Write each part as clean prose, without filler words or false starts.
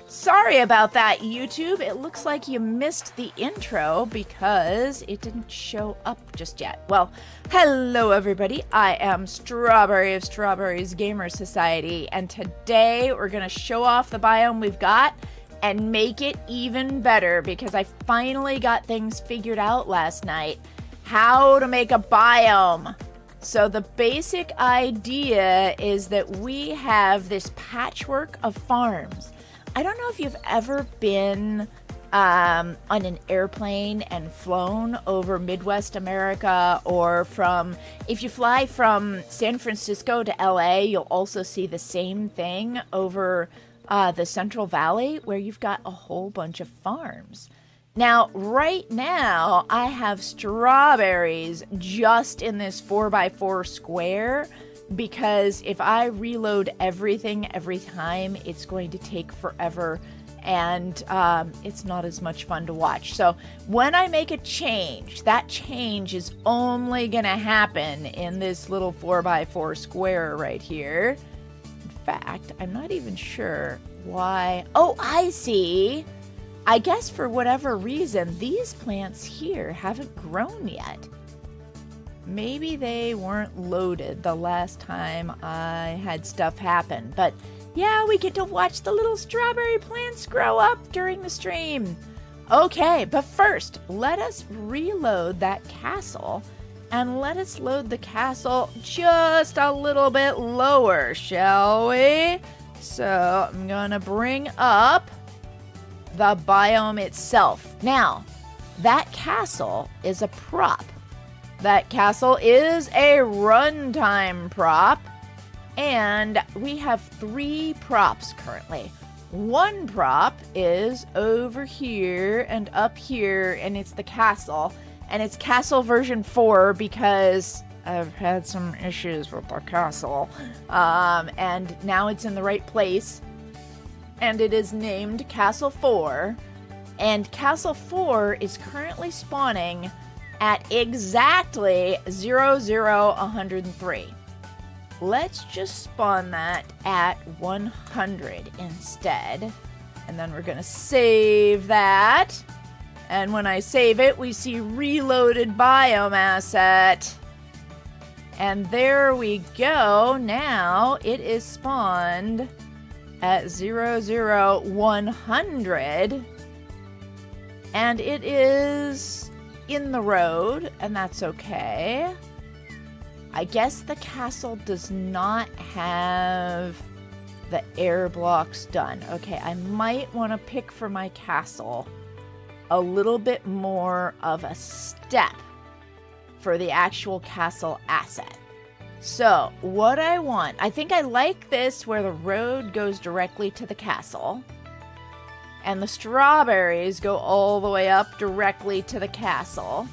Sorry about that, YouTube. It looks like you missed the intro because it didn't show up just yet. Well, hello everybody. I am Strawberry of Strawberry's Gamer Society, and today we're going to show off the biome we've got and make it even better because I finally got things figured out last night. How to make a biome. So the basic idea is that we have this patchwork of farms. I don't know if you've ever been on an airplane and flown over Midwest America, or if you fly from San Francisco to LA, you'll also see the same thing over the Central Valley where you've got a whole bunch of farms. Now, right now, I have strawberries just in this 4x4 square because if I reload everything every time, it's going to take forever and it's not as much fun to watch. So when I make a change, that change is only going to happen in this little 4x4 square right here. In fact, I'm not even sure why. Oh, I see. I guess for whatever reason, these plants here haven't grown yet. Maybe they weren't loaded the last time I had stuff happen. But yeah, we get to watch the little strawberry plants grow up during the stream. Okay, but first, let us reload that castle. And let us load the castle just a little bit lower, shall we? So I'm gonna bring up the biome itself. Now, that castle is a prop. That castle is a runtime prop, and we have 3 props currently. One prop is over here and up here, and it's the castle, and it's castle version 4 because I've had some issues with the castle, and now it's in the right place, and it is named Castle 4, and Castle 4 is currently spawning at exactly 103. Let's just spawn that at 100 instead. And then we're going to save that. And when I save it, we see reloaded biome asset. And there we go. Now it is spawned at 100. And it is in the road, and that's okay. I guess the castle does not have the air blocks done. Okay, I might want to pick for my castle a little bit more of a step for the actual castle asset. So, what I want, I think I like this where the road goes directly to the castle. And the strawberries go all the way up directly to the castle.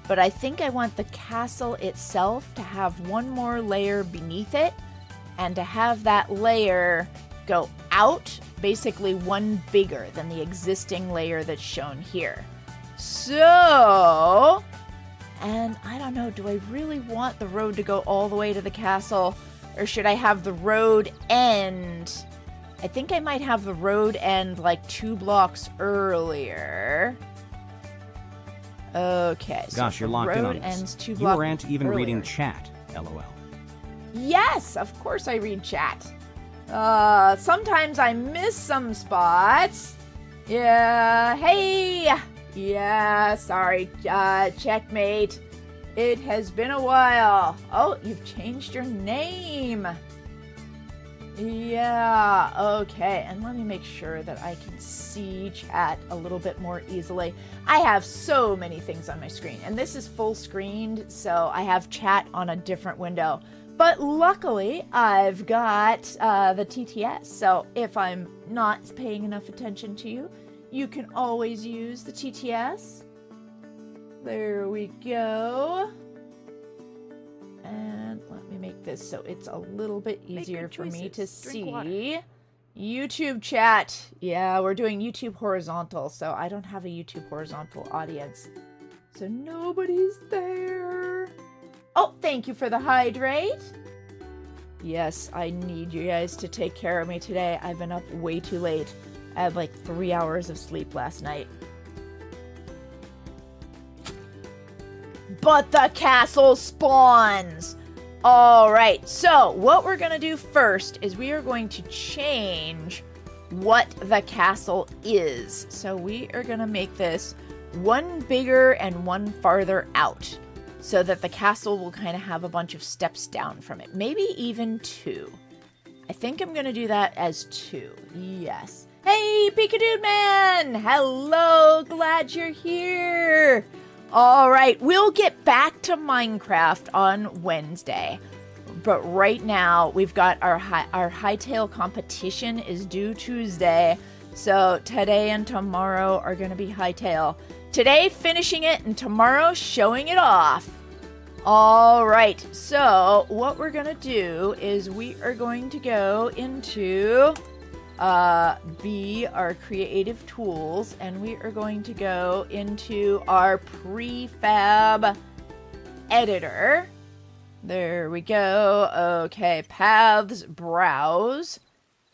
But I think I want the castle itself to have one more layer beneath it, and to have that layer go out, basically one bigger than the existing layer that's shown here. So, and I don't know, do I really want the road to go all the way to the castle, or should I have the road end? I think I might have the road end like 2 blocks earlier. Okay, so gosh, you're locked in on this. Ends 2 blocks you weren't even earlier. reading chat, LOL. Yes, of course I read chat. Sometimes I miss some spots. Yeah, hey! Yeah, sorry, checkmate. It has been a while. Oh, you've changed your name. Yeah, okay, and let me make sure that I can see chat a little bit more easily. I have so many things on my screen, and this is full screened, so I have chat on a different window. But luckily, I've got the TTS, so if I'm not paying enough attention to you, you can always use the TTS. There we go. And let me make this so it's a little bit easier for me to see. YouTube chat. Yeah, we're doing YouTube horizontal, so I don't have a YouTube horizontal audience. So nobody's there. Oh, thank you for the hydrate. Yes, I need you guys to take care of me today. I've been up way too late. I had like 3 hours of sleep last night. But the castle spawns! Alright, so what we're gonna do first is we are going to change what the castle is. So we are gonna make this one bigger and one farther out, so that the castle will kind of have a bunch of steps down from it. Maybe even 2. I think I'm gonna do that as 2. Yes. Hey, Pikadude Man! Hello, glad you're here! Alright, we'll get back to Minecraft on Wednesday. But right now, we've got our Hytale competition is due Tuesday. So today and tomorrow are going to be Hytale. Today, finishing it, and tomorrow, showing it off. Alright, so what we're going to do is we are going to go into our creative tools, and we are going to go into our prefab editor. There we go. Okay, paths, browse,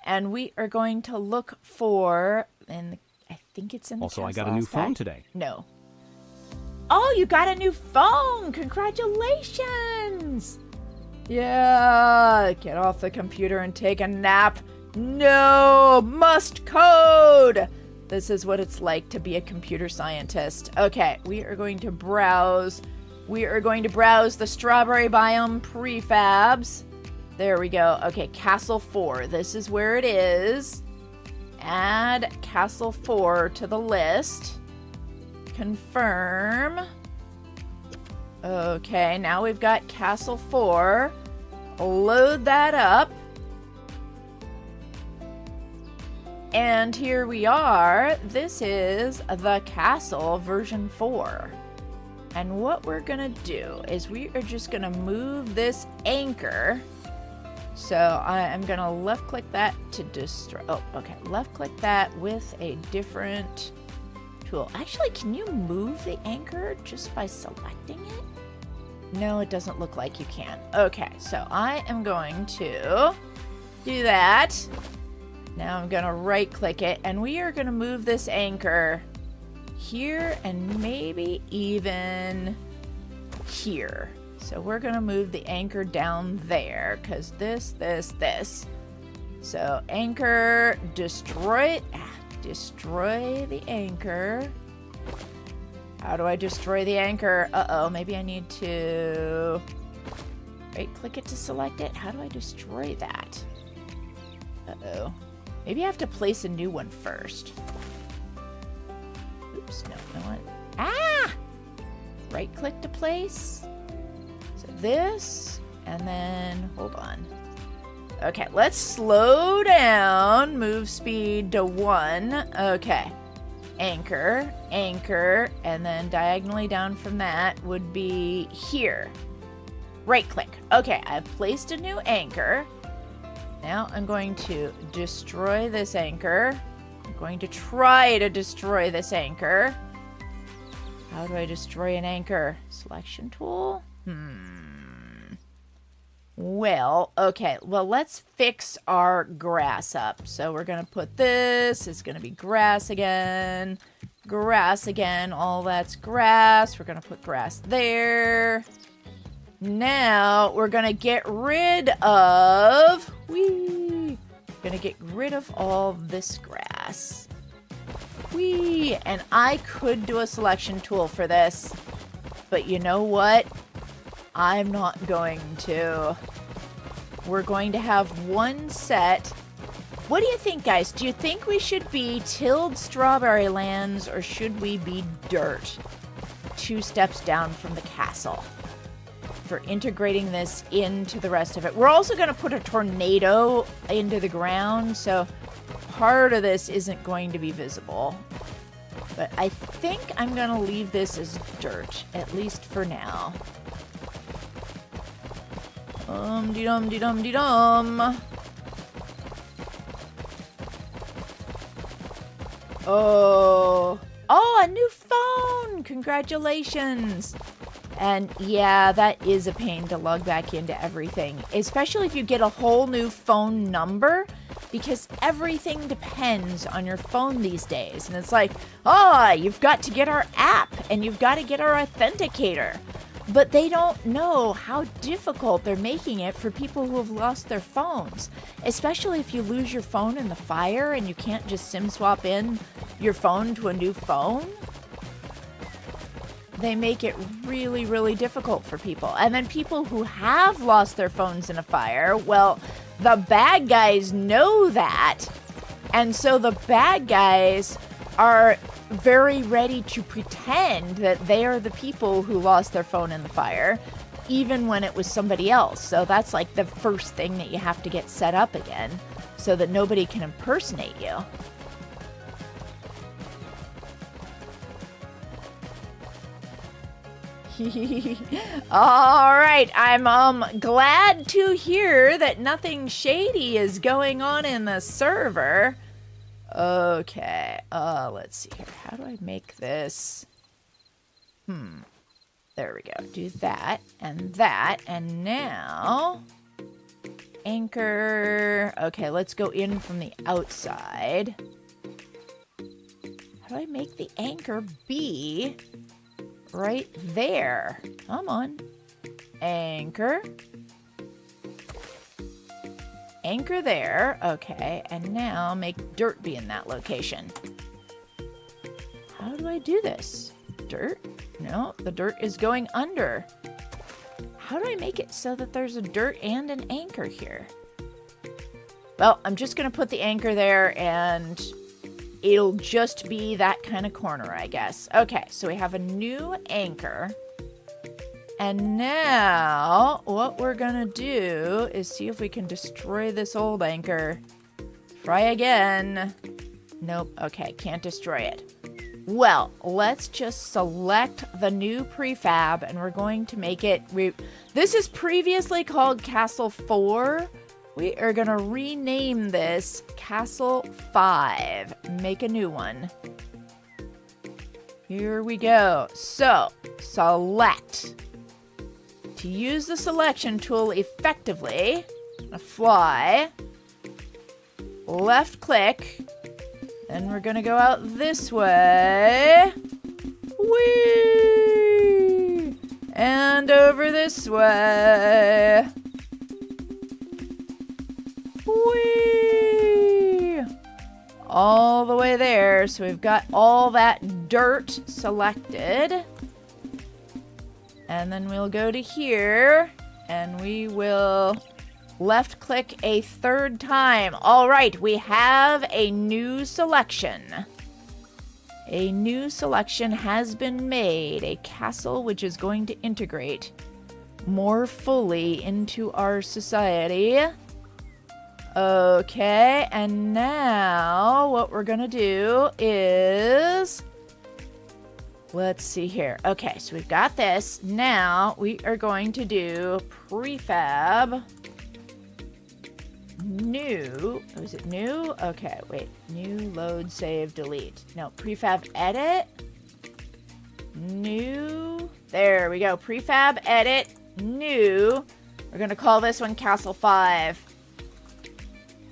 and we are going to look for, and I think it's in the Also, I castle got a new phone aspect. today. No. Oh, you got a new phone! Congratulations! Yeah, get off the computer and take a nap. No, must code! This is what it's like to be a computer scientist. Okay, we are going to browse. We are going to browse the strawberry biome prefabs. There we go. Okay, Castle 4. This is where it is. Add Castle 4 to the list. Confirm. Okay, now we've got Castle 4. Load that up. And here we are. This is the castle version 4. And what we're gonna do is we are just gonna move this anchor. So I am gonna left click that to destroy. Oh, okay. Left click that with a different tool. Actually, can you move the anchor just by selecting it? No, it doesn't look like you can. Okay, so I am going to do that. Now I'm gonna right click it, and we are gonna move this anchor here and maybe even here. So we're gonna move the anchor down there, because this. So anchor, destroy the anchor. How do I destroy the anchor? Uh-oh, maybe I need to right click it to select it. How do I destroy that? Uh-oh. Maybe I have to place a new one first. Oops, no one. Ah! Right click to place. So this, and then, hold on. Okay, let's slow down. Move speed to 1. Okay. Anchor, and then diagonally down from that would be here. Right click. Okay, I've placed a new anchor. Now I'm going to destroy this anchor. I'm going to try to destroy this anchor. How do I destroy an anchor? Selection tool? Well, okay. Well, let's fix our grass up. So we're going to put this. It's going to be grass again. Grass again. All that's grass. We're going to put grass there. Now we're going to get rid of... Whee! Going to get rid of all this grass. Whee! And I could do a selection tool for this. But you know what? I'm not going to. We're going to have one set. What do you think, guys? Do you think we should be tilled strawberry lands, or should we be dirt? 2 steps down from the castle. For integrating this into the rest of it. We're also going to put a tornado into the ground, so part of this isn't going to be visible. But I think I'm going to leave this as dirt, at least for now. Dee-dum. Oh, a new phone! Congratulations! And yeah, that is a pain to log back into everything, especially if you get a whole new phone number. because everything depends on your phone these days. And it's like, oh, you've got to get our app and you've got to get our authenticator. But they don't know how difficult they're making it for people who have lost their phones, especially if you lose your phone in the fire and you can't just SIM swap in your phone to a new phone. They make it really, really difficult for people. And then people who have lost their phones in a fire, well, the bad guys know that. And so the bad guys are very ready to pretend that they are the people who lost their phone in the fire, even when it was somebody else. So that's like the first thing that you have to get set up again so that nobody can impersonate you. All right, I'm glad to hear that nothing shady is going on in the server. Okay, let's see here. How do I make this? There we go. Do that, and now anchor. Okay, let's go in from the outside. How do I make the anchor be right there? Come on. Anchor. Anchor there. Okay, and now make dirt be in that location. How do I do this? Dirt? No, the dirt is going under. How do I make it so that there's a dirt and an anchor here? Well, I'm just going to put the anchor there and it'll just be that kind of corner, I guess. Okay, so we have a new anchor. And now what we're gonna do is see if we can destroy this old anchor. Try again. Nope, okay, can't destroy it. Well, let's just select the new prefab and we're going to make it, this is previously called Castle 4. We are gonna rename this Castle 5. Make a new one. Here we go. So, select. To use the selection tool effectively, fly, left click, then we're gonna go out this way, whee, and over this way, whee, all the way there. So we've got all that dirt selected. And then we'll go to here, and we will left click a third time. All right, we have a new selection. A new selection has been made, a castle which is going to integrate more fully into our society. Okay, and now what we're gonna do is... let's see here. Okay, so we've got this. Now we are going to do prefab new. Oh, is it new? Okay, wait. New, load, save, delete. No, prefab edit. New. There we go. Prefab edit. New. We're going to call this one Castle 5.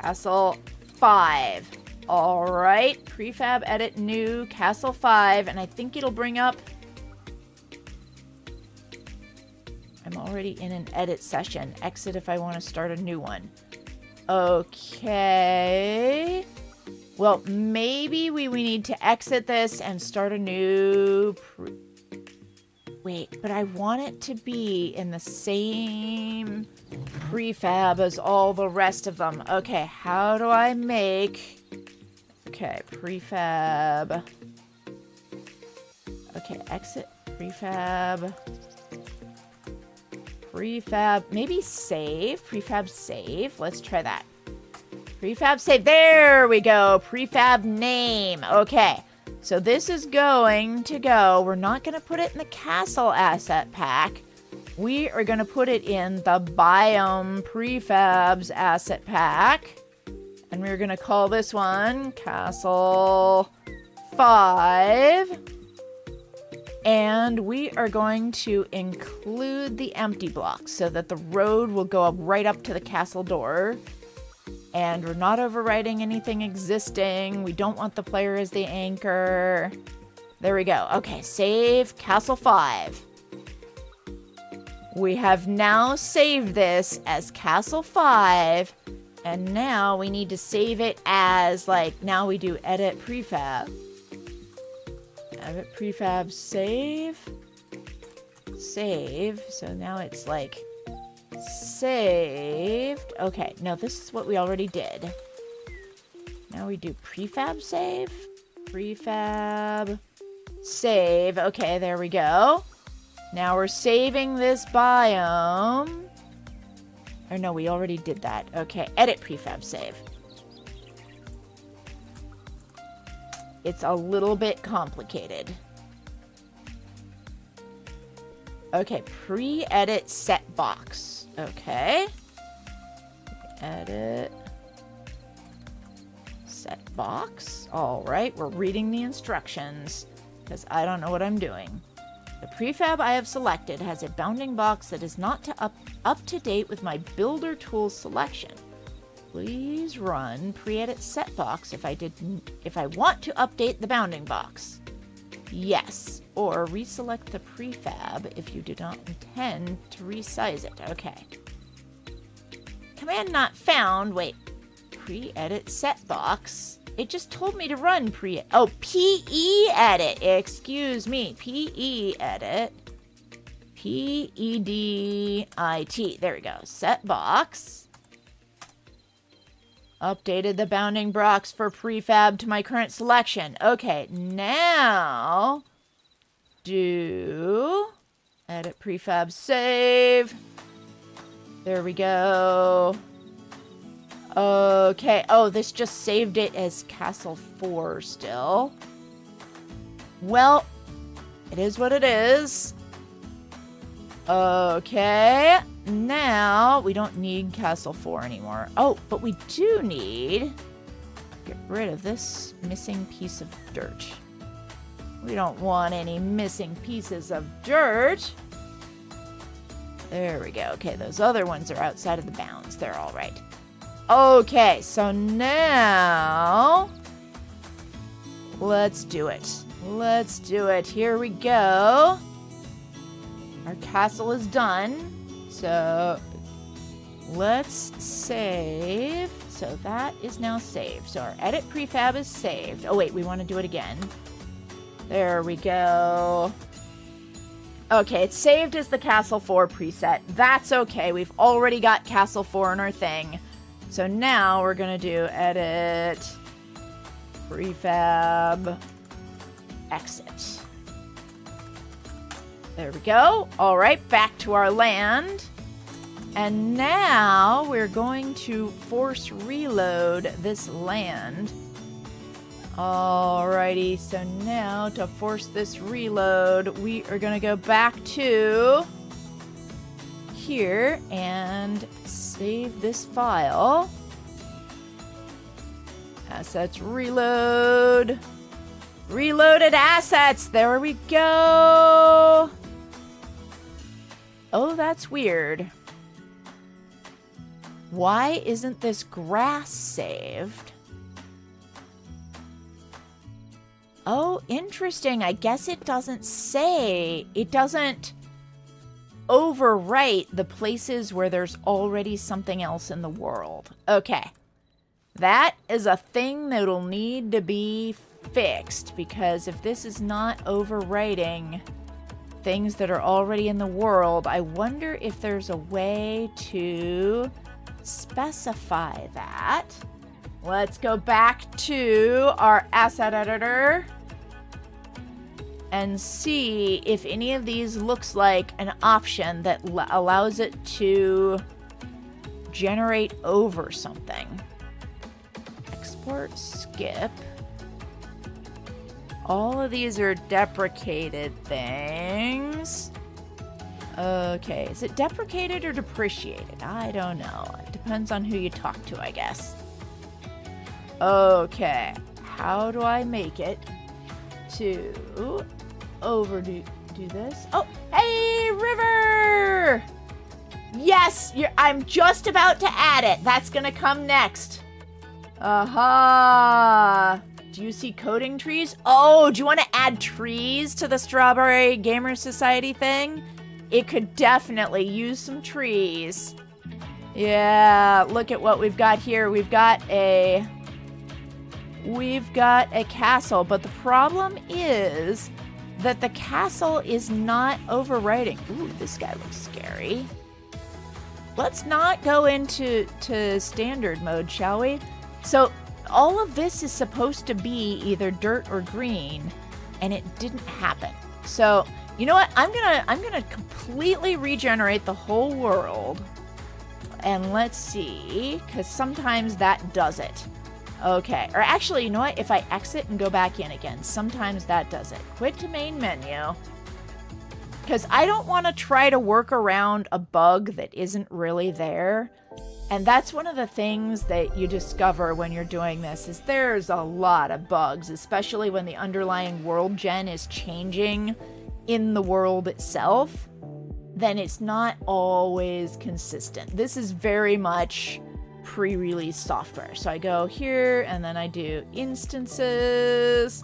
Castle 5. All right, prefab edit new Castle 5, and I think it'll bring up... I'm already in an edit session. Exit if I want to start a new one. Okay. Well, maybe we need to exit this and start a new... Wait, but I want it to be in the same prefab as all the rest of them. Okay, how do I make... Okay, prefab. Okay, exit prefab. Prefab, maybe save. Prefab save. Let's try that. Prefab save. There we go. Prefab name. Okay, so this is going to go. We're not going to put it in the castle asset pack. We are going to put it in the biome prefabs asset pack. And we're going to call this one Castle 5. And we are going to include the empty blocks so that the road will go up right up to the castle door. And we're not overwriting anything existing. We don't want the player as the anchor. There we go. Okay, save Castle 5. We have now saved this as Castle 5. And now we need to save it as, like, now we do edit prefab. Edit prefab, save. Save. So now it's like saved. Okay, no, this is what we already did. Now we do prefab save. Prefab save. Okay, there we go. Now we're saving this biome. Or no, we already did that. Okay, edit prefab save. It's a little bit complicated. Okay, pre-edit set box. Okay. Edit set box. All right, we're reading the instructions because I don't know what I'm doing. The prefab I have selected has a bounding box that is not up to date with my builder tools selection. Please run pre-edit set box if I want to update the bounding box. Yes, or reselect the prefab if you do not intend to resize it. Okay. Command not found. Wait. Pre-edit set box. It just told me to run PE edit. Excuse me. PE edit. PEDIT. There we go. Set box. Updated the bounding box for prefab to my current selection. Okay, now do edit prefab save. There we go. Okay. Oh, this just saved it as Castle 4 still. Well, it is what it is. Okay. Now, we don't need Castle 4 anymore. Oh, but we do need... Get rid of this missing piece of dirt. We don't want any missing pieces of dirt. There we go. Okay, those other ones are outside of the bounds. They're all right. Okay, so now... Let's do it. Let's do it. Here we go. Our castle is done. So let's save. So that is now saved. So our edit prefab is saved. Oh, wait, we want to do it again. There we go. Okay, it's saved as the Castle 4 preset. That's okay. We've already got Castle 4 in our thing. So now we're going to do edit prefab exit. There we go. All right, back to our land. And now we're going to force reload this land. Alrighty, so now to force this reload, we are going to go back to here and save this file. Assets reload. Reloaded assets. There we go. Oh, that's weird. Why isn't this grass saved? Oh, interesting. I guess it doesn't say. It doesn't overwrite the places where there's already something else in the world. Okay. That is a thing that'll need to be fixed, because if this is not overwriting things that are already in the world, I wonder if there's a way to specify that. Let's go back to our asset editor and see if any of these looks like an option that allows it to generate over something. Export, skip. All of these are deprecated things. Okay, is it deprecated or depreciated? I don't know. It depends on who you talk to, I guess. Okay, how do I make it to overdo this? Oh, hey, river! Yes, I'm just about to add it. That's gonna come next. Aha. Do you see coding trees? Oh, do you want to add trees to the Strawberry Gamer Society thing? It could definitely use some trees. Yeah, look at what we've got here. We've got a castle, but the problem is that the castle is not overwriting. Ooh, this guy looks scary. Let's not go into standard mode, shall we? So all of this is supposed to be either dirt or green, and it didn't happen. So you know what? I'm gonna completely regenerate the whole world, and let's see, because sometimes that does it. Okay, or actually, you know what? If I exit and go back in again, sometimes that does it. Quit to main menu. Because I don't want to try to work around a bug that isn't really there. And that's one of the things that you discover when you're doing this, is there's a lot of bugs, especially when the underlying world gen is changing in the world itself. Then it's not always consistent. This is very much pre-release software. So I go here and then I do instances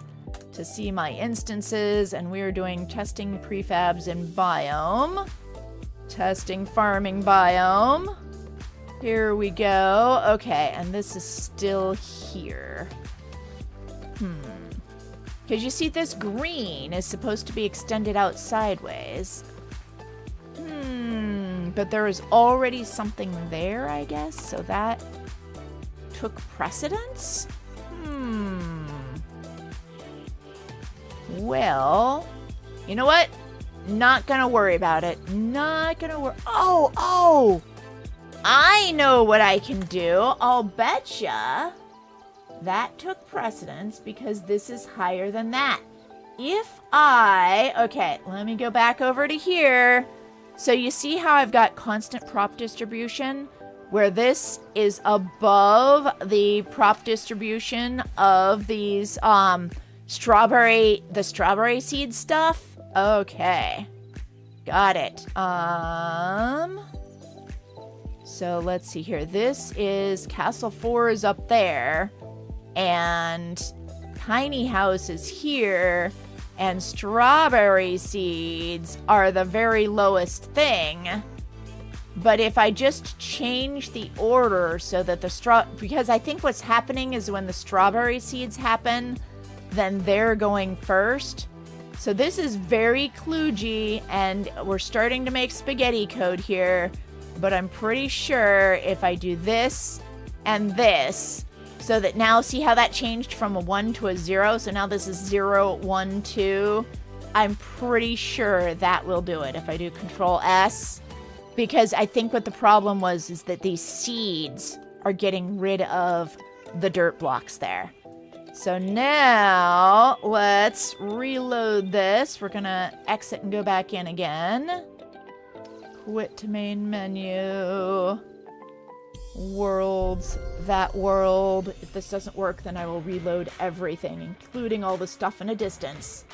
to see my instances, and we're doing testing prefabs in biome, testing farming biome. Here we go. Okay, and this is still here. Because you see, this green is supposed to be extended out sideways. But there is already something there, I guess, so that took precedence? Well, you know what? Not gonna worry about it. Not gonna worry. Oh! I know what I can do. I'll betcha that took precedence because this is higher than that. Okay, let me go back over to here. So you see how I've got constant prop distribution, where this is above the prop distribution of these strawberry seed stuff? Okay. Got it. So let's see here. This is Castle 4 is up there, and Tiny House is here, and strawberry seeds are the very lowest thing. But if I just change the order so that because I think what's happening is when the strawberry seeds happen, then they're going first. So this is very kludgy, and we're starting to make spaghetti code here, but I'm pretty sure if I do this and this, so that now, see how that changed from a 1 to a 0? So now this is 0, 1, 2. I'm pretty sure that will do it if I do Control S. Because I think what the problem was is that these seeds are getting rid of the dirt blocks there. So now let's reload this. We're gonna exit and go back in again. Quit to main menu. Worlds, that world. If this doesn't work, then I will reload everything, including all the stuff in a distance.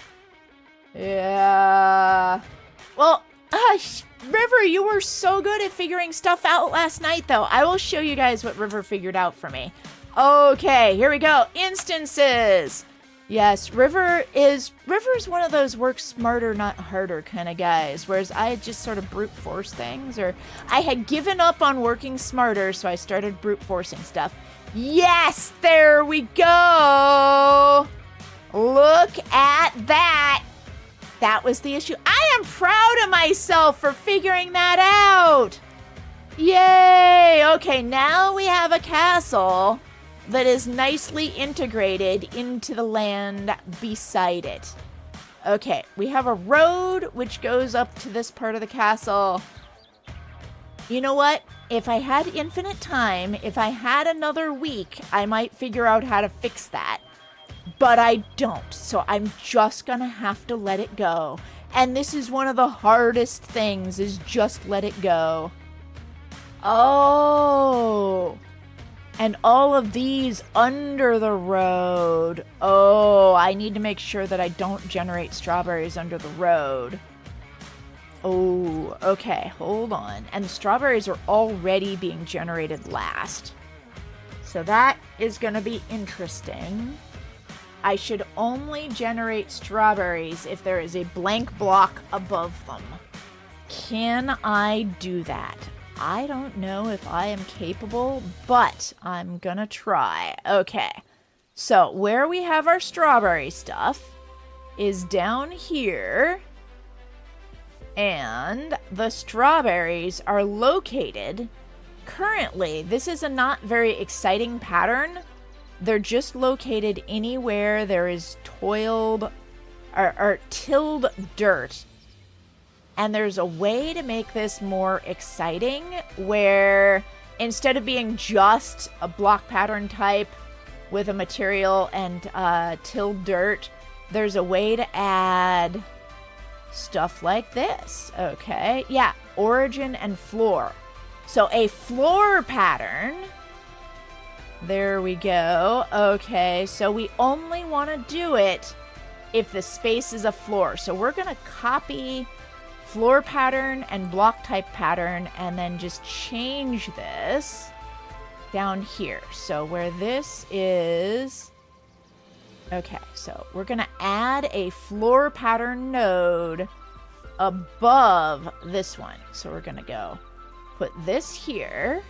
Yeah. Well, River, you were so good at figuring stuff out last night, though. I will show you guys what River figured out for me. Okay, here we go. Instances. Yes, River's one of those work smarter, not harder kind of guys, whereas I just sort of brute force things, or I had given up on working smarter, so I started brute forcing stuff. Yes, there we go. Look at that. That was the issue. I am proud of myself for figuring that out. Yay. Okay, now we have a castle that is nicely integrated into the land beside it. Okay, we have a road which goes up to this part of the castle. You know what? If I had infinite time, if I had another week, I might figure out how to fix that. But I don't, so I'm just gonna have to let it go. And this is one of the hardest things, is just let it go. Oh, and all of these under the road. Oh, I need to make sure that I don't generate strawberries under the road. Oh, okay, hold on. And the strawberries are already being generated last. So that is going to be interesting. I should only generate strawberries if there is a blank block above them. Can I do that? I don't know if I am capable, but I'm gonna try. Okay, so where we have our strawberry stuff is down here, and the strawberries are located currently. This is a not very exciting pattern. They're just located anywhere there is tilled dirt. And there's a way to make this more exciting where instead of being just a block pattern type with a material and tilled dirt, there's a way to add stuff like this. Okay, yeah, origin and floor. So a floor pattern. There we go. Okay, so we only want to do it if the space is a floor. So we're going to copy floor pattern and block type pattern and then just change this down here. So where this is... Okay, so we're going to add a floor pattern node above this one. So we're going to go put this here.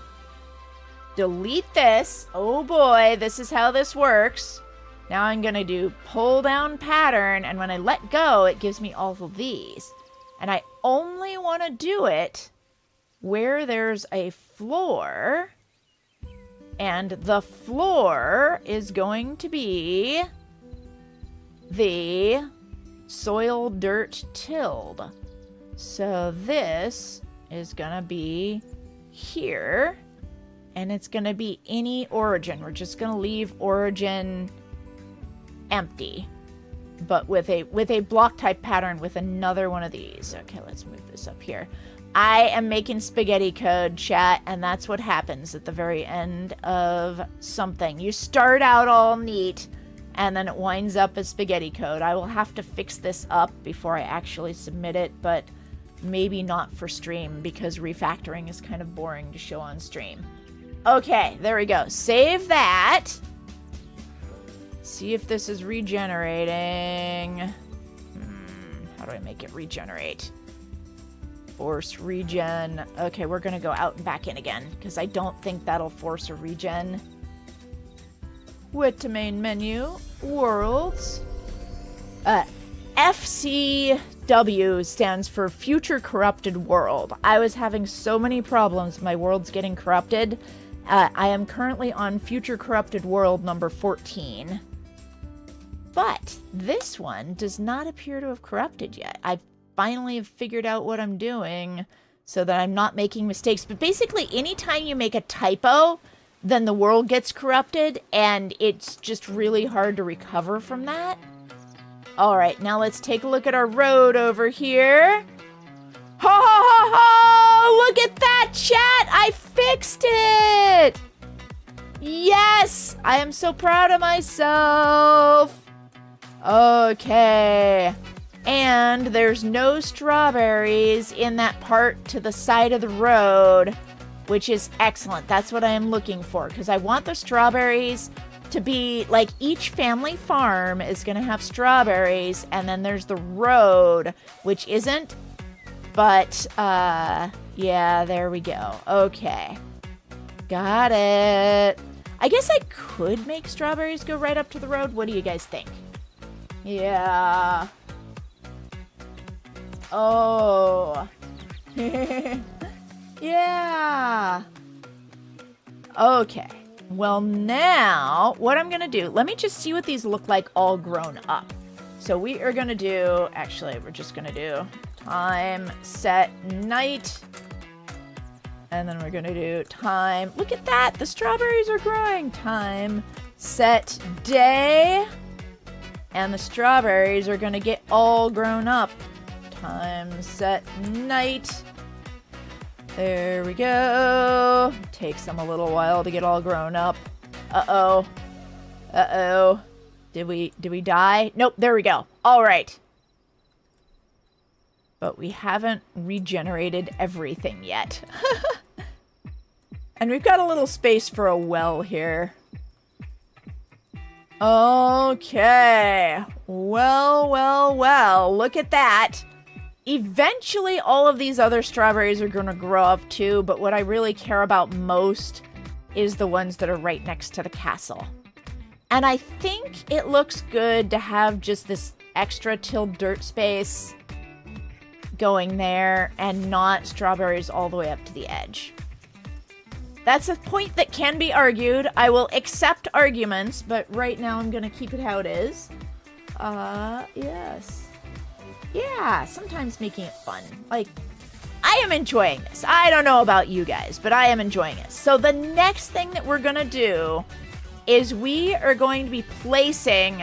Delete this. Oh boy, this is how this works. Now I'm going to do pull down pattern, and when I let go, it gives me all of these. And I only want to do it where there's a floor. And the floor is going to be the soil dirt tilled. So this is going to be here. And it's going to be any origin. We're just going to leave origin empty. But with a block type pattern with another one of these. Okay, let's move this up here. I am making spaghetti code, chat, and that's what happens at the very end of something. You start out all neat, and then it winds up as spaghetti code. I will have to fix this up before I actually submit it, but maybe not for stream, because refactoring is kind of boring to show on stream. Okay, there we go. Save that. See if this is regenerating. How do I make it regenerate? Force regen. Okay, we're going to go out and back in again, because I don't think that'll force a regen. With the main menu, worlds. FCW stands for Future Corrupted World. I was having so many problems with my worlds getting corrupted. I am currently on Future Corrupted World number 14. But this one does not appear to have corrupted yet. I finally have figured out what I'm doing so that I'm not making mistakes. But basically, anytime you make a typo, then the world gets corrupted, and it's just really hard to recover from that. All right, now let's take a look at our road over here. Ho, ho, ho, ho! Look at that, chat! I fixed it! Yes! I am so proud of myself. Okay. And there's no strawberries in that part to the side of the road, which is excellent. That's what I am looking for, because I want the strawberries to be like each family farm is going to have strawberries, and then there's the road, which isn't. But, yeah, there we go. Okay. Got it. I guess I could make strawberries go right up to the road. What do you guys think? Yeah. Oh. Yeah. Okay. Well, now, what I'm going to do, let me just see what these look like all grown up. So we are going to do, actually, we're just going to do time, set, night. And then we're going to do time. Look at that. The strawberries are growing. Time, set, day. And the strawberries are going to get all grown up. Time, set, night. There we go. Takes them a little while to get all grown up. Uh-oh. Uh-oh. Did we die? Nope, there we go. All right. but we haven't regenerated everything yet. And we've got a little space for a well here. Okay. Well, look at that. Eventually, all of these other strawberries are going to grow up too, but what I really care about most is the ones that are right next to the castle. And I think it looks good to have just this extra tilled dirt space going there and not strawberries all the way up to the edge. That's a point that can be argued. I will accept arguments, but right now I'm going to keep it how it is. Yes. Yeah, sometimes making it fun. Like, I am enjoying this. I don't know about you guys, but I am enjoying it. So the next thing that we're going to do is we are going to be placing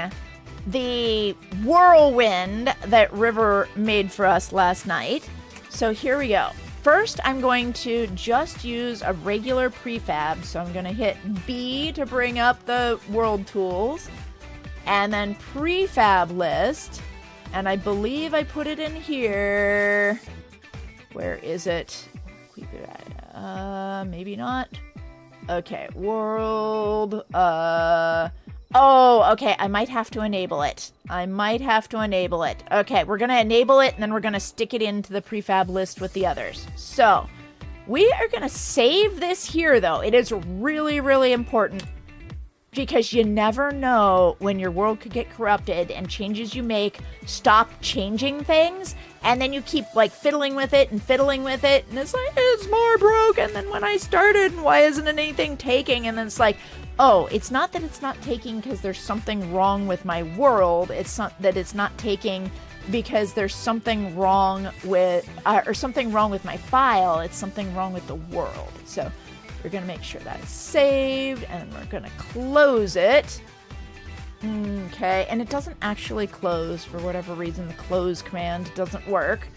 the whirlwind that River made for us last night. So here we go. First, I'm going to just use a regular prefab. So I'm going to hit B to bring up the world tools. And then prefab list. And I believe I put it in here. Where is it? Maybe not. Okay, world. Oh, okay. I might have to enable it. Okay, we're going to enable it, and then we're going to stick it into the prefab list with the others. So, we are going to save this here, though. It is really, really important because you never know when your world could get corrupted and changes you make stop changing things, and then you keep like fiddling with it, and it's like, it's more broken than when I started, and why isn't anything taking? And then it's like, oh, it's not that it's not taking because there's something wrong with my world. It's not that it's not taking because there's something wrong with, or something wrong with my file. It's something wrong with the world. So we're going to make sure that's saved, and we're going to close it. Okay, and it doesn't actually close for whatever reason. The close command doesn't work.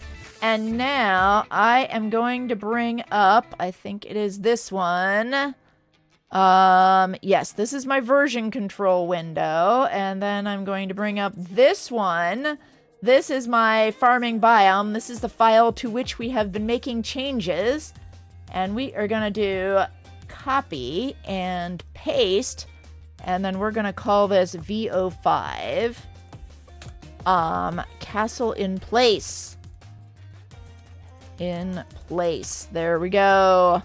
And now I am going to bring up, I think it is this one. Yes, this is my version control window. And then I'm going to bring up this one. This is my farming biome. This is the file to which we have been making changes. And we are going to do copy and paste. And then we're going to call this VO5. Castle in place. In place. There we go.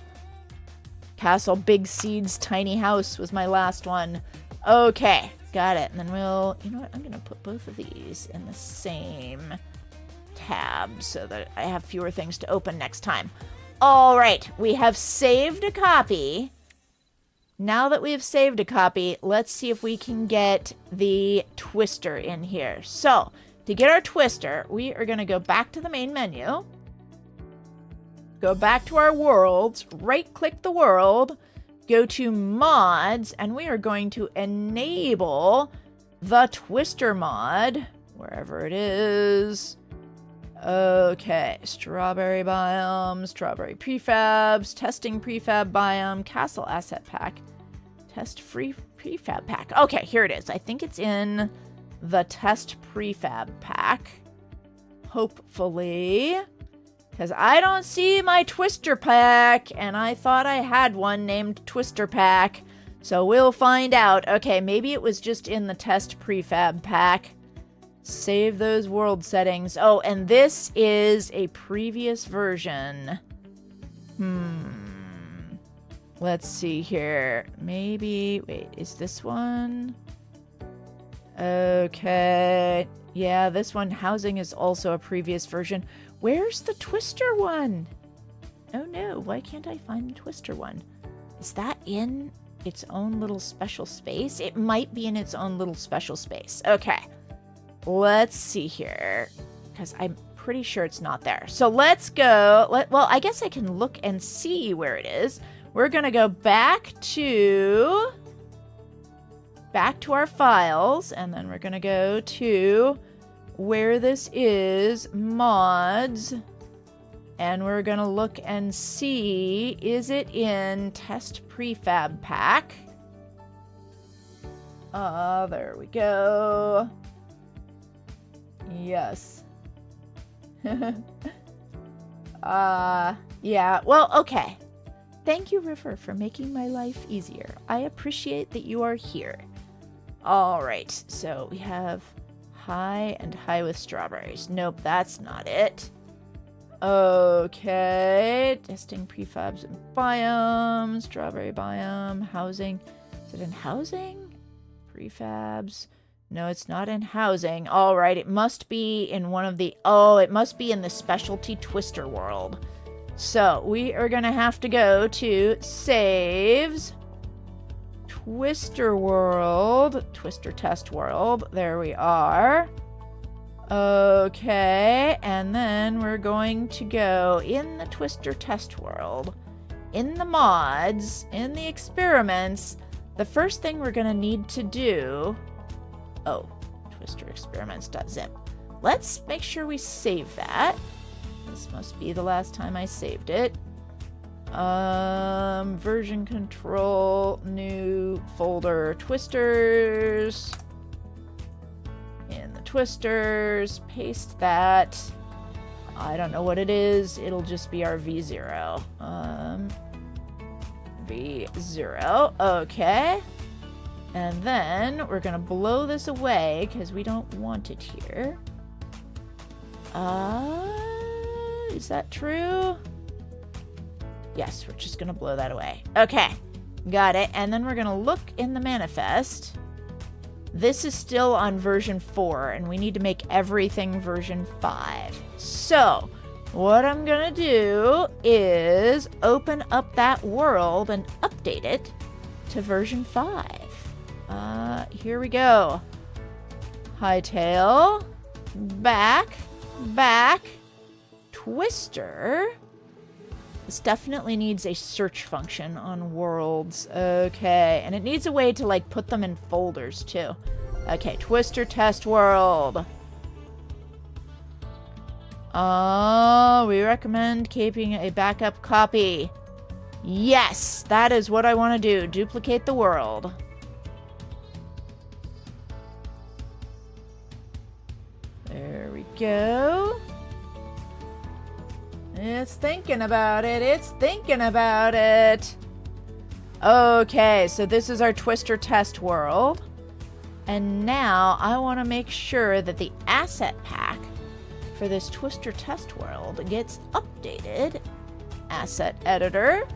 Castle, big seeds, tiny house was my last one. Okay, got it. And then we'll, you know what? I'm going to put both of these in the same tab so that I have fewer things to open next time. All right, we have saved a copy. Now that we have saved a copy, let's see if we can get the twister in here. So, to get our twister, we are going to go back to the main menu. Go back to our worlds, right-click the world, go to mods, and we are going to enable the twister mod, wherever it is. Okay, strawberry biome, strawberry prefabs, testing prefab biome, castle asset pack, test free prefab pack. Okay, here it is. I think it's in the test prefab pack. Hopefully. Because I don't see my twister pack, and I thought I had one named twister pack. So we'll find out. Okay, maybe it was just in the test prefab pack. Save those world settings. Oh, and this is a previous version. Let's see here. Maybe, wait, is this one? Okay. Yeah, this one, housing, is also a previous version. Where's the twister one? Oh no, why can't I find the twister one? Is that in its own little special space? It might be in its own little special space. Okay. Let's see here, because I'm pretty sure it's not there. So let's go. Well, I guess I can look and see where it is. We're going to go back to our files, and then we're going to go to where this is, mods, and we're going to look and see, is it in test prefab pack? There we go. Yes. Yeah, well, okay. Thank you, River, for making my life easier. I appreciate that you are here. All right, so we have high and high with strawberries. Nope, that's not it. Okay, testing prefabs and biomes, strawberry biome, housing. Is it in housing? Prefabs. No, it's not in housing. All right, it must be in one of the... Oh, it must be in the specialty twister world. So we are going to have to go to saves, twister world, twister test world. There we are. Okay, and then we're going to go in the twister test world, in the mods, in the experiments. The first thing we're going to need to do... Oh, twister experiments.zip. Let's make sure we save that. This must be the last time I saved it. Version control, new folder, twisters. In the twisters, paste that. I don't know what it is. It'll just be our V0. V0, okay. And then we're gonna blow this away because we don't want it here. Is that true? Yes, we're just gonna blow that away. Okay, got it. And then we're gonna look in the manifest. This is still on version 4, and we need to make everything version 5. So, what I'm gonna do is open up that world and update it to version 5. Here we go. Hytale, back, twister. This definitely needs a search function on worlds. Okay, and it needs a way to like put them in folders too. Okay, twister test world. We recommend keeping a backup copy. Yes, that is what I want to do. Duplicate the world. There we go. It's thinking about it. It's thinking about it. Okay, so this is our twister test world. And now I want to make sure that the asset pack for this twister test world gets updated. Asset editor.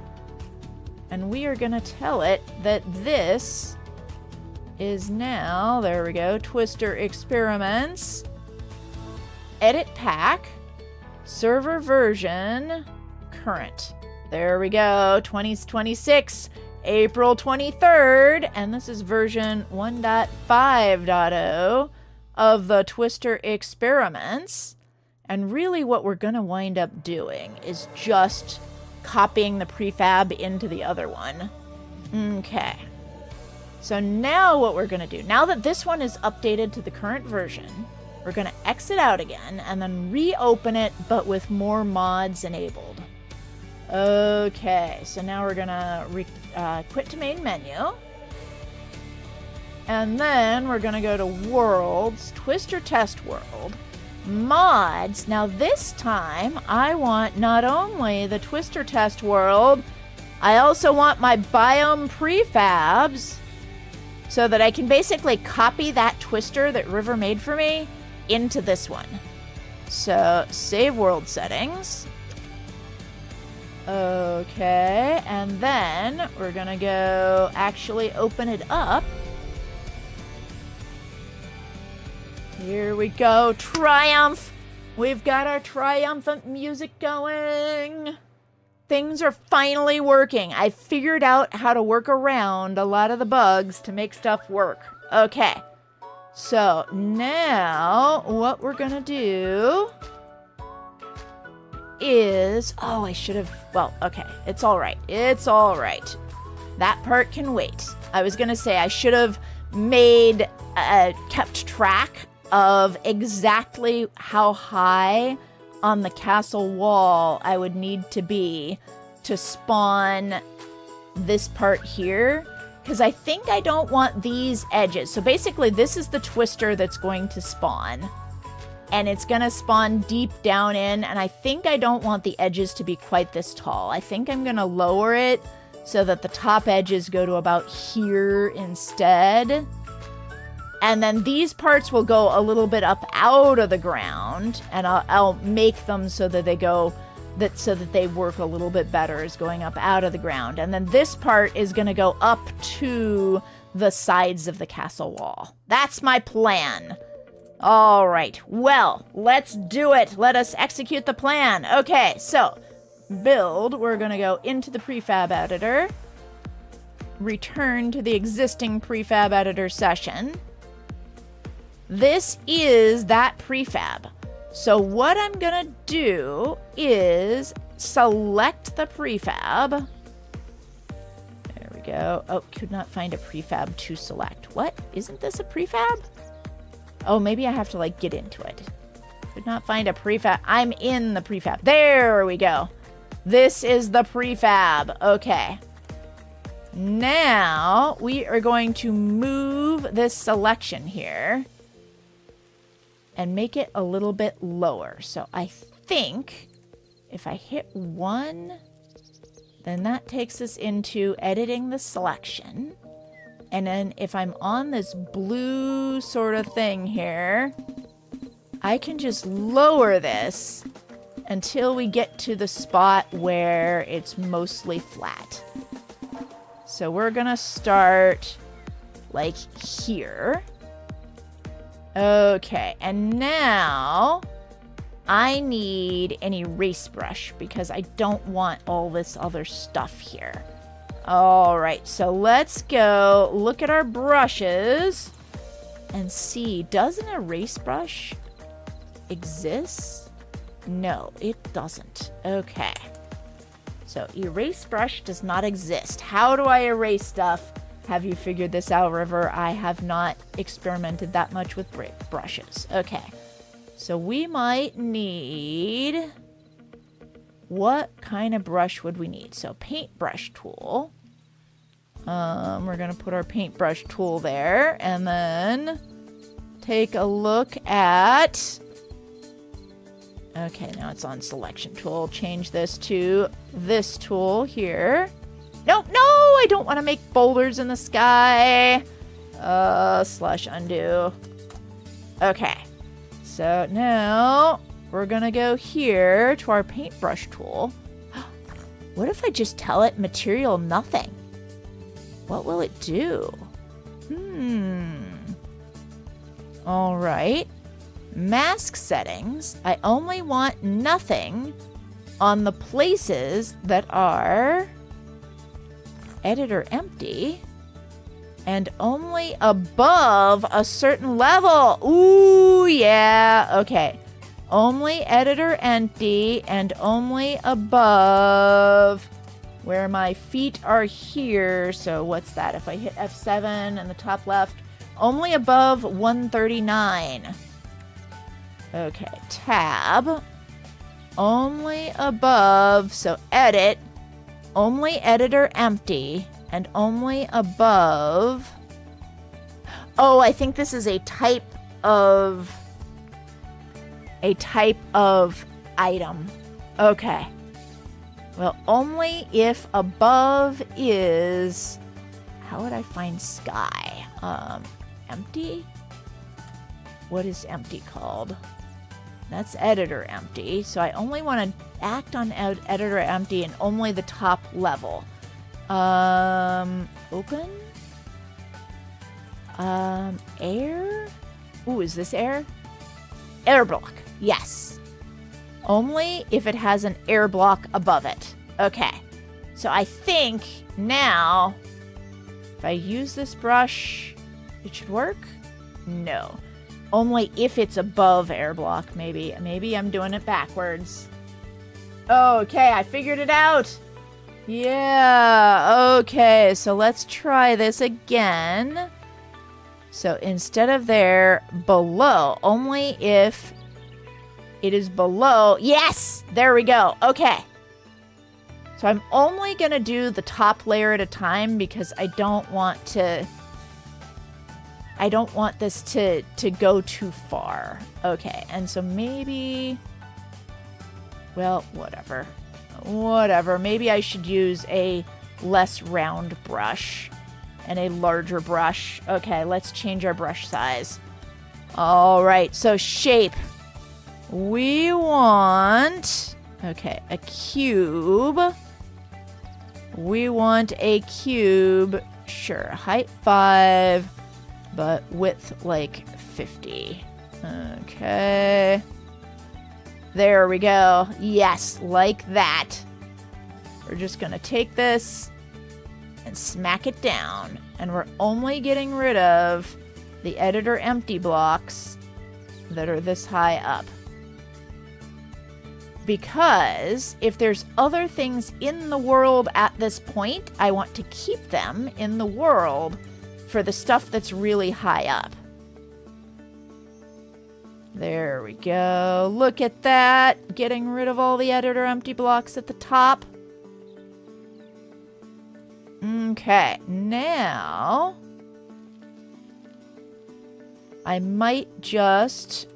And we are going to tell it that this is now, there we go, twister experiments. Edit pack. Server version current. There we go. 2026, April 23rd. And this is version 1.5.0 of the twister experiments. And really what we're going to wind up doing is just copying the prefab into the other one. Okay. So now what we're going to do, now that this one is updated to the current version, we're going to exit out again and then reopen it, but with more mods enabled. Okay, so now we're going to quit to main menu. And then we're going to go to Worlds, Twister Test World, Mods. Now this time, I want not only the Twister Test World, I also want my biome prefabs so that I can basically copy that twister that River made for me into this one. So, save world settings. Okay, and then we're gonna go actually open it up. Here we go, triumph! We've got our triumphant music going. Things are finally working. I figured out how to work around a lot of the bugs to make stuff work. Okay. So now what we're gonna do is, oh, I should have, well, okay, it's all right. It's all right. That part can wait. I was gonna say I should have made, kept track of exactly how high on the castle wall I would need to be to spawn this part here. Because I think I don't want these edges. So basically, this is the twister that's going to spawn. and it's gonna spawn deep down in, and I think I don't want the edges to be quite this tall. I think I'm gonna lower it so that the top edges go to about here instead. And then these parts will go a little bit up out of the ground, and I'll make them so that they go, so that they work a little bit better as going up out of the ground. And then this part is gonna go up to the sides of the castle wall. That's my plan. All right, well, let's do it. Let us execute the plan. Okay, so build, we're gonna go into the prefab editor, return to the existing prefab editor session. This is that prefab. So what I'm gonna do is select the prefab. There we go. Oh, could not find a prefab to select. What? Isn't this a prefab? Oh, maybe I have to like get into it. Could not find a prefab. I'm in the prefab. There we go. This is the prefab. Okay. Now we are going to move this selection here and make it a little bit lower. So I think if I hit 1, then that takes us into editing the selection. And then if I'm on this blue sort of thing here, I can just lower this until we get to the spot where it's mostly flat. So we're gonna start like here. Okay, and now I need an erase brush because I don't want all this other stuff here. All right, so let's go look at our brushes and see, does an erase brush exist? No, it doesn't. Okay. So erase brush does not exist. How do I erase stuff? Have you figured this out, River? I have not experimented that much with brushes. Okay. So we might need... What kind of brush would we need? So paintbrush tool. We're going to put our paintbrush tool there. And then take a look at... Okay, now it's on selection tool. Change this to this tool here. No, I don't want to make boulders in the sky. Slash undo. Okay. So now we're going to go here to our paintbrush tool. What if I just tell it material nothing? What will it do? All right. Mask settings. I only want nothing on the places that are editor empty and only above a certain level. Ooh, yeah. Okay. Only editor empty and only above where my feet are here. So what's that? If I hit F7 in the top left, only above 139. Okay, tab, only above, so edit, only editor empty, and only above. Oh, I think this is a type of item. Okay. Well, only if above is, how would I find sky? Empty? What is empty called? That's editor empty. So I only want to act on editor empty and only the top level. Open? Air? Ooh, is this air? Air block. Yes. Only if it has an air block above it. Okay. So I think now, if I use this brush, it should work? No. Only if it's above air block, maybe. Maybe I'm doing it backwards. Okay, I figured it out. Yeah, okay. So let's try this again. So instead of there, below. Only if it is below. Yes! There we go. Okay. So I'm only going to do the top layer at a time because I don't want to... I don't want this to go too far. Okay, and so maybe... Well, whatever. Whatever. Maybe I should use a less round brush and a larger brush. Okay, let's change our brush size. All right, so shape. We want... Okay, a cube. We want a cube. Sure, height 5, but width like 50. Okay. There we go. Yes, like that. We're just going to take this and smack it down. And we're only getting rid of the editor empty blocks that are this high up. Because if there's other things in the world at this point, I want to keep them in the world for the stuff that's really high up. There we go. Look at that. Getting rid of all the editor empty blocks at the top. Okay, now I might just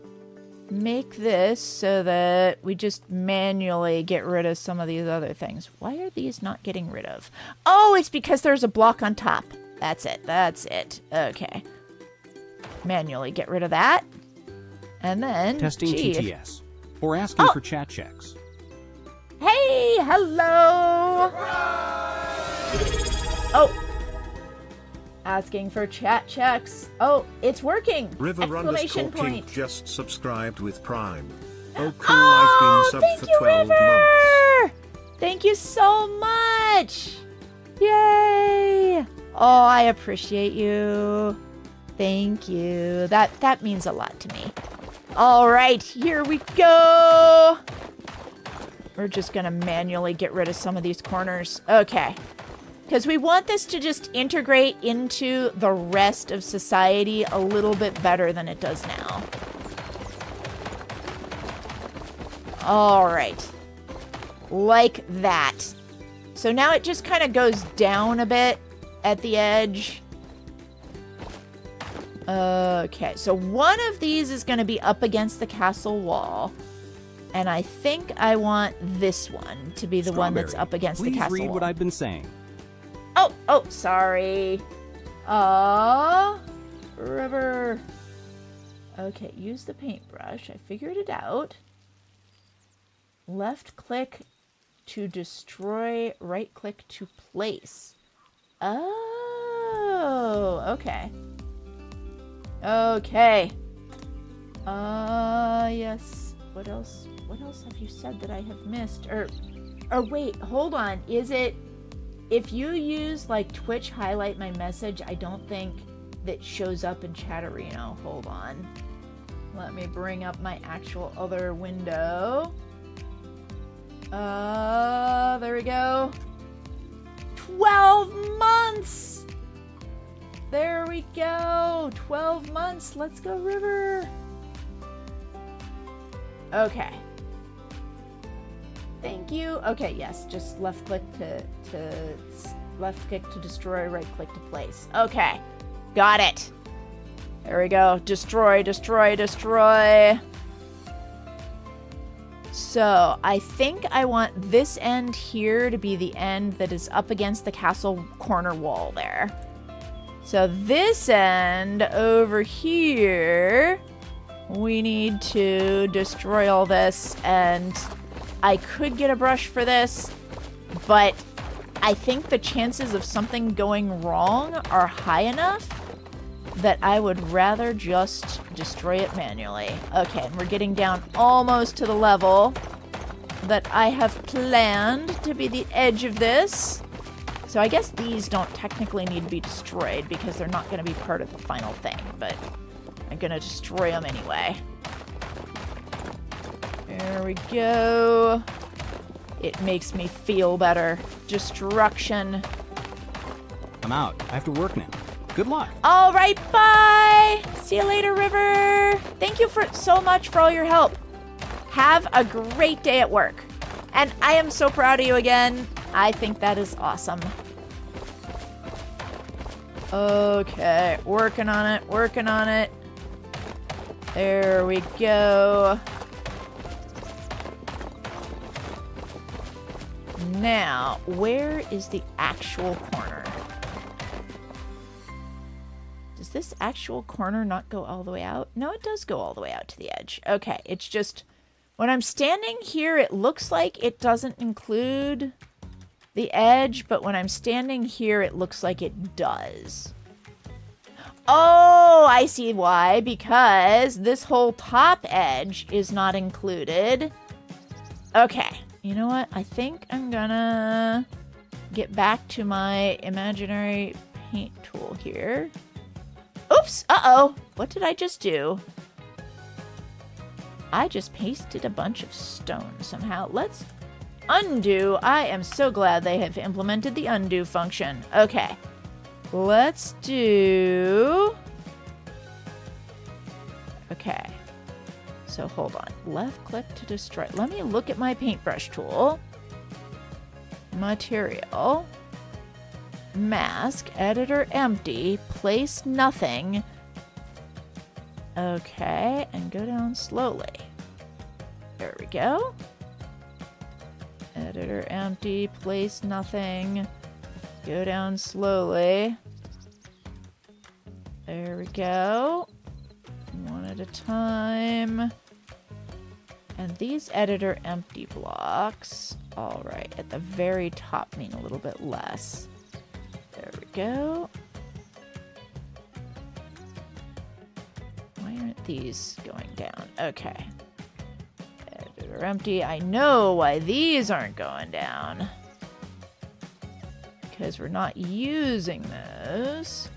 make this so that we just manually get rid of some of these other things. Why are these not getting rid of? Oh, it's because there's a block on top. That's it. That's it. Okay. Manually get rid of that. And then... Testing TTS. Or asking for chat checks. Hey, hello! Oh. Asking for chat checks. Oh, it's working! Exclamation point. Just subscribed with Prime. Oh, cool, I've been thank sub you, for 12 River! months. Thank you so much! Yay! Oh, I appreciate you. Thank you. That means a lot to me. All right, here we go. We're just gonna manually get rid of some of these corners. Okay. Because we want this to just integrate into the rest of society a little bit better than it does now. All right. Like that. So now it just kind of goes down a bit at the edge. Okay, so one of these is going to be up against the castle wall. And I think I want this one to be the one that's up against the castle wall. Please read what I've been saying. Oh, sorry. River. Okay, use the paintbrush. I figured it out. Left click to destroy, right click to place. Oh, okay. Okay. Yes. What else? What else have you said that I have missed? Or wait, hold on. Is it... If you use, like, Twitch highlight my message, I don't think that shows up in Chatterino. Hold on. Let me bring up my actual other window. There we go. 12 months! There we go. 12 months. Let's go, River. Okay. Thank you. Okay, yes. Just left click to destroy, right click to place. Okay. Got it. There we go. Destroy, destroy, destroy. So, I think I want this end here to be the end that is up against the castle corner wall there. So this end over here, we need to destroy all this, and I could get a brush for this, but I think the chances of something going wrong are high enough that I would rather just destroy it manually. Okay, and we're getting down almost to the level that I have planned to be the edge of this. So I guess these don't technically need to be destroyed because they're not going to be part of the final thing, but I'm going to destroy them anyway. There we go. It makes me feel better. Destruction. I'm out. I have to work now. Good luck. All right, bye. See you later, River. Thank you so much for all your help. Have a great day at work. And I am so proud of you again. I think that is awesome. Okay, working on it, working on it. There we go. Now, where is the actual corner? Does this actual corner not go all the way out? No, it does go all the way out to the edge. Okay, it's just when I'm standing here, it looks like it doesn't include the edge, but when I'm standing here, it looks like it does. Oh, I see why. Because this whole top edge is not included. Okay. You know what? I think I'm gonna get back to my imaginary paint tool here. Oops! Uh-oh! What did I just do? I just pasted a bunch of stone somehow. Let's undo. I am so glad they have implemented the undo function. Okay. Let's do... Okay. So hold on. Left click to destroy. Let me look at my paintbrush tool. Material. Mask. Editor empty. Place nothing. Okay. And go down slowly. There we go. Editor empty. Place nothing. Go down slowly. There we go. One at a time. And these editor empty blocks, all right, at the very top mean a little bit less. There we go. Why aren't these going down? Okay. Editor empty. I know why these aren't going down. Because we're not using those.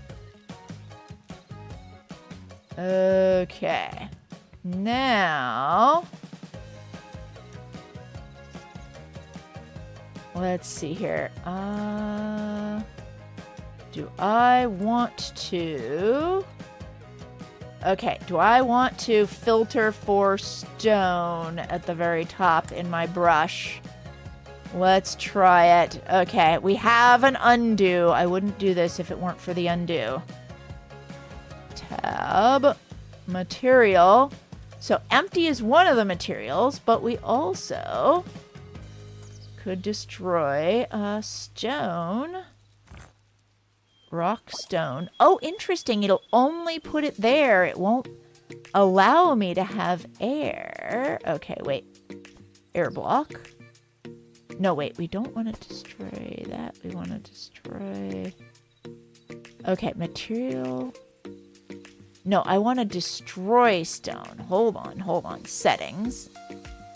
Okay. Now, let's see here. Do I want to... Okay, do I want to filter for stone at the very top in my brush? Let's try it. Okay, we have an undo. I wouldn't do this if it weren't for the undo. Tab, material. So empty is one of the materials, but we also could destroy stone. Rock stone. Oh, interesting. It'll only put it there. It won't allow me to have air. Okay, wait. Air block. No, wait. We don't want to destroy that. We want to destroy... Okay, material... No, I want to destroy stone. Hold on. Settings.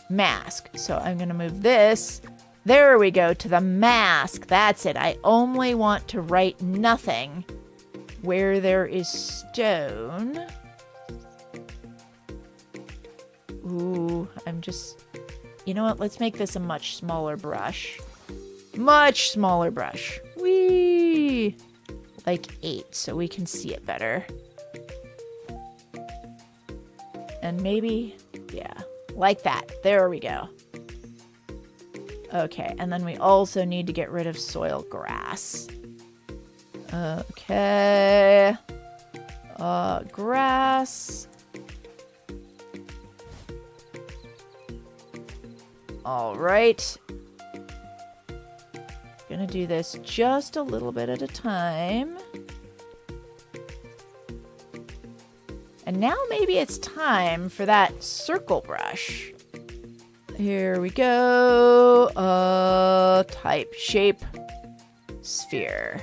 Mask. So I'm going to move this. There we go, to the mask. That's it. I only want to write nothing where there is stone. Ooh, I'm just... You know what? Let's make this a much smaller brush. Much smaller brush. Whee! Like 8, so we can see it better. And maybe, yeah, like that. There we go. Okay, and then we also need to get rid of soil grass. Okay. Grass. All right. Gonna do this just a little bit at a time. And now maybe it's time for that circle brush. Here we go. Type, shape, sphere.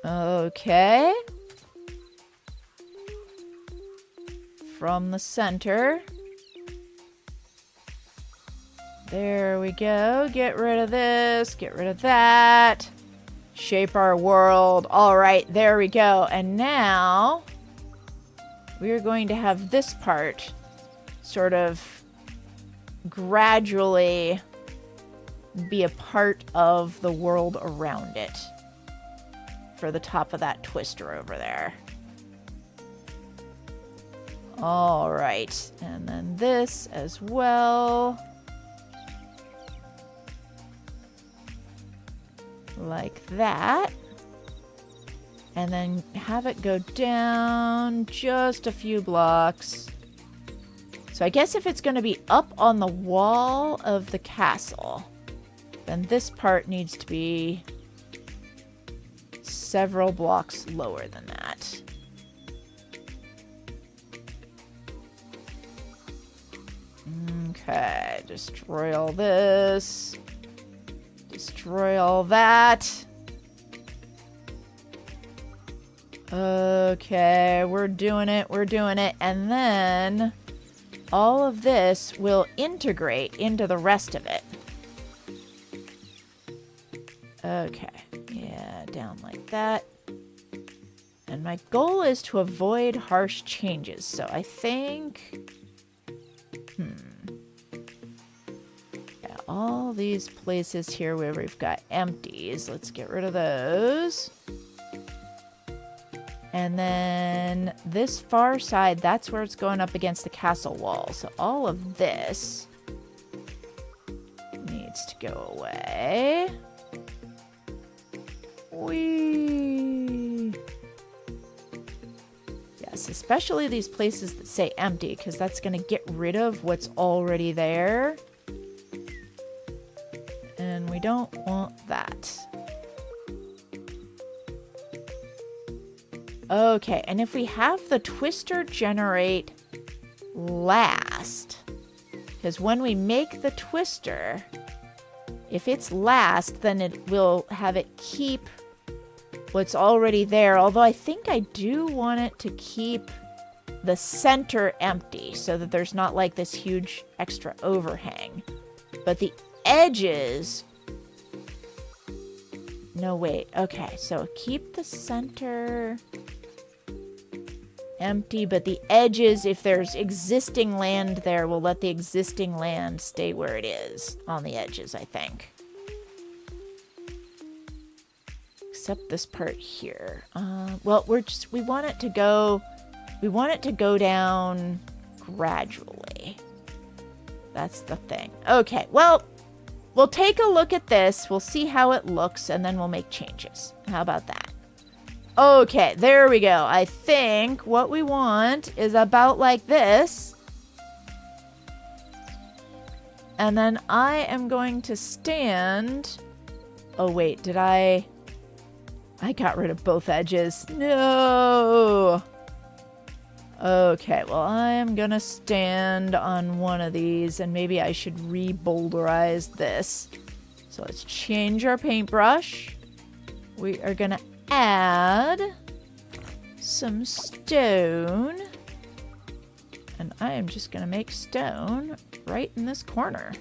Okay. From the center. There we go. Get rid of this. Get rid of that. Shape our world. All right, there we go. And now we are going to have this part sort of gradually be a part of the world around it for the top of that twister over there. All right, and then this as well. Like that. And then have it go down just a few blocks. So I guess if it's going to be up on the wall of the castle, then this part needs to be several blocks lower than that. Okay, destroy all this. Destroy all that. Okay, we're doing it, we're doing it. And then all of this will integrate into the rest of it. Okay, yeah, down like that. And my goal is to avoid harsh changes, so I think... Yeah, all these places here where we've got empties, let's get rid of those. And then this far side, that's where it's going up against the castle wall. So all of this needs to go away. Whee! Yes, especially these places that say empty, because that's going to get rid of what's already there. And we don't want that. Okay, and if we have the twister generate last, because when we make the twister, if it's last, then it will have it keep what's already there. Although I think I do want it to keep the center empty so that there's not like this huge extra overhang. But the edges... No, wait. Okay, so keep the center... empty, but the edges, if there's existing land there, we'll let the existing land stay where it is on the edges, I think. Except this part here. Well, we want it to go down gradually. That's the thing. Okay, well, we'll take a look at this. We'll see how it looks, and then we'll make changes. How about that? Okay, there we go. I think what we want is about like this. And then I am going to stand... Oh, wait, did I got rid of both edges. No! Okay, well, I am gonna stand on one of these, and maybe I should re-boulderize this. So let's change our paintbrush. We are gonna add some stone, and I am just gonna make stone right in this corner.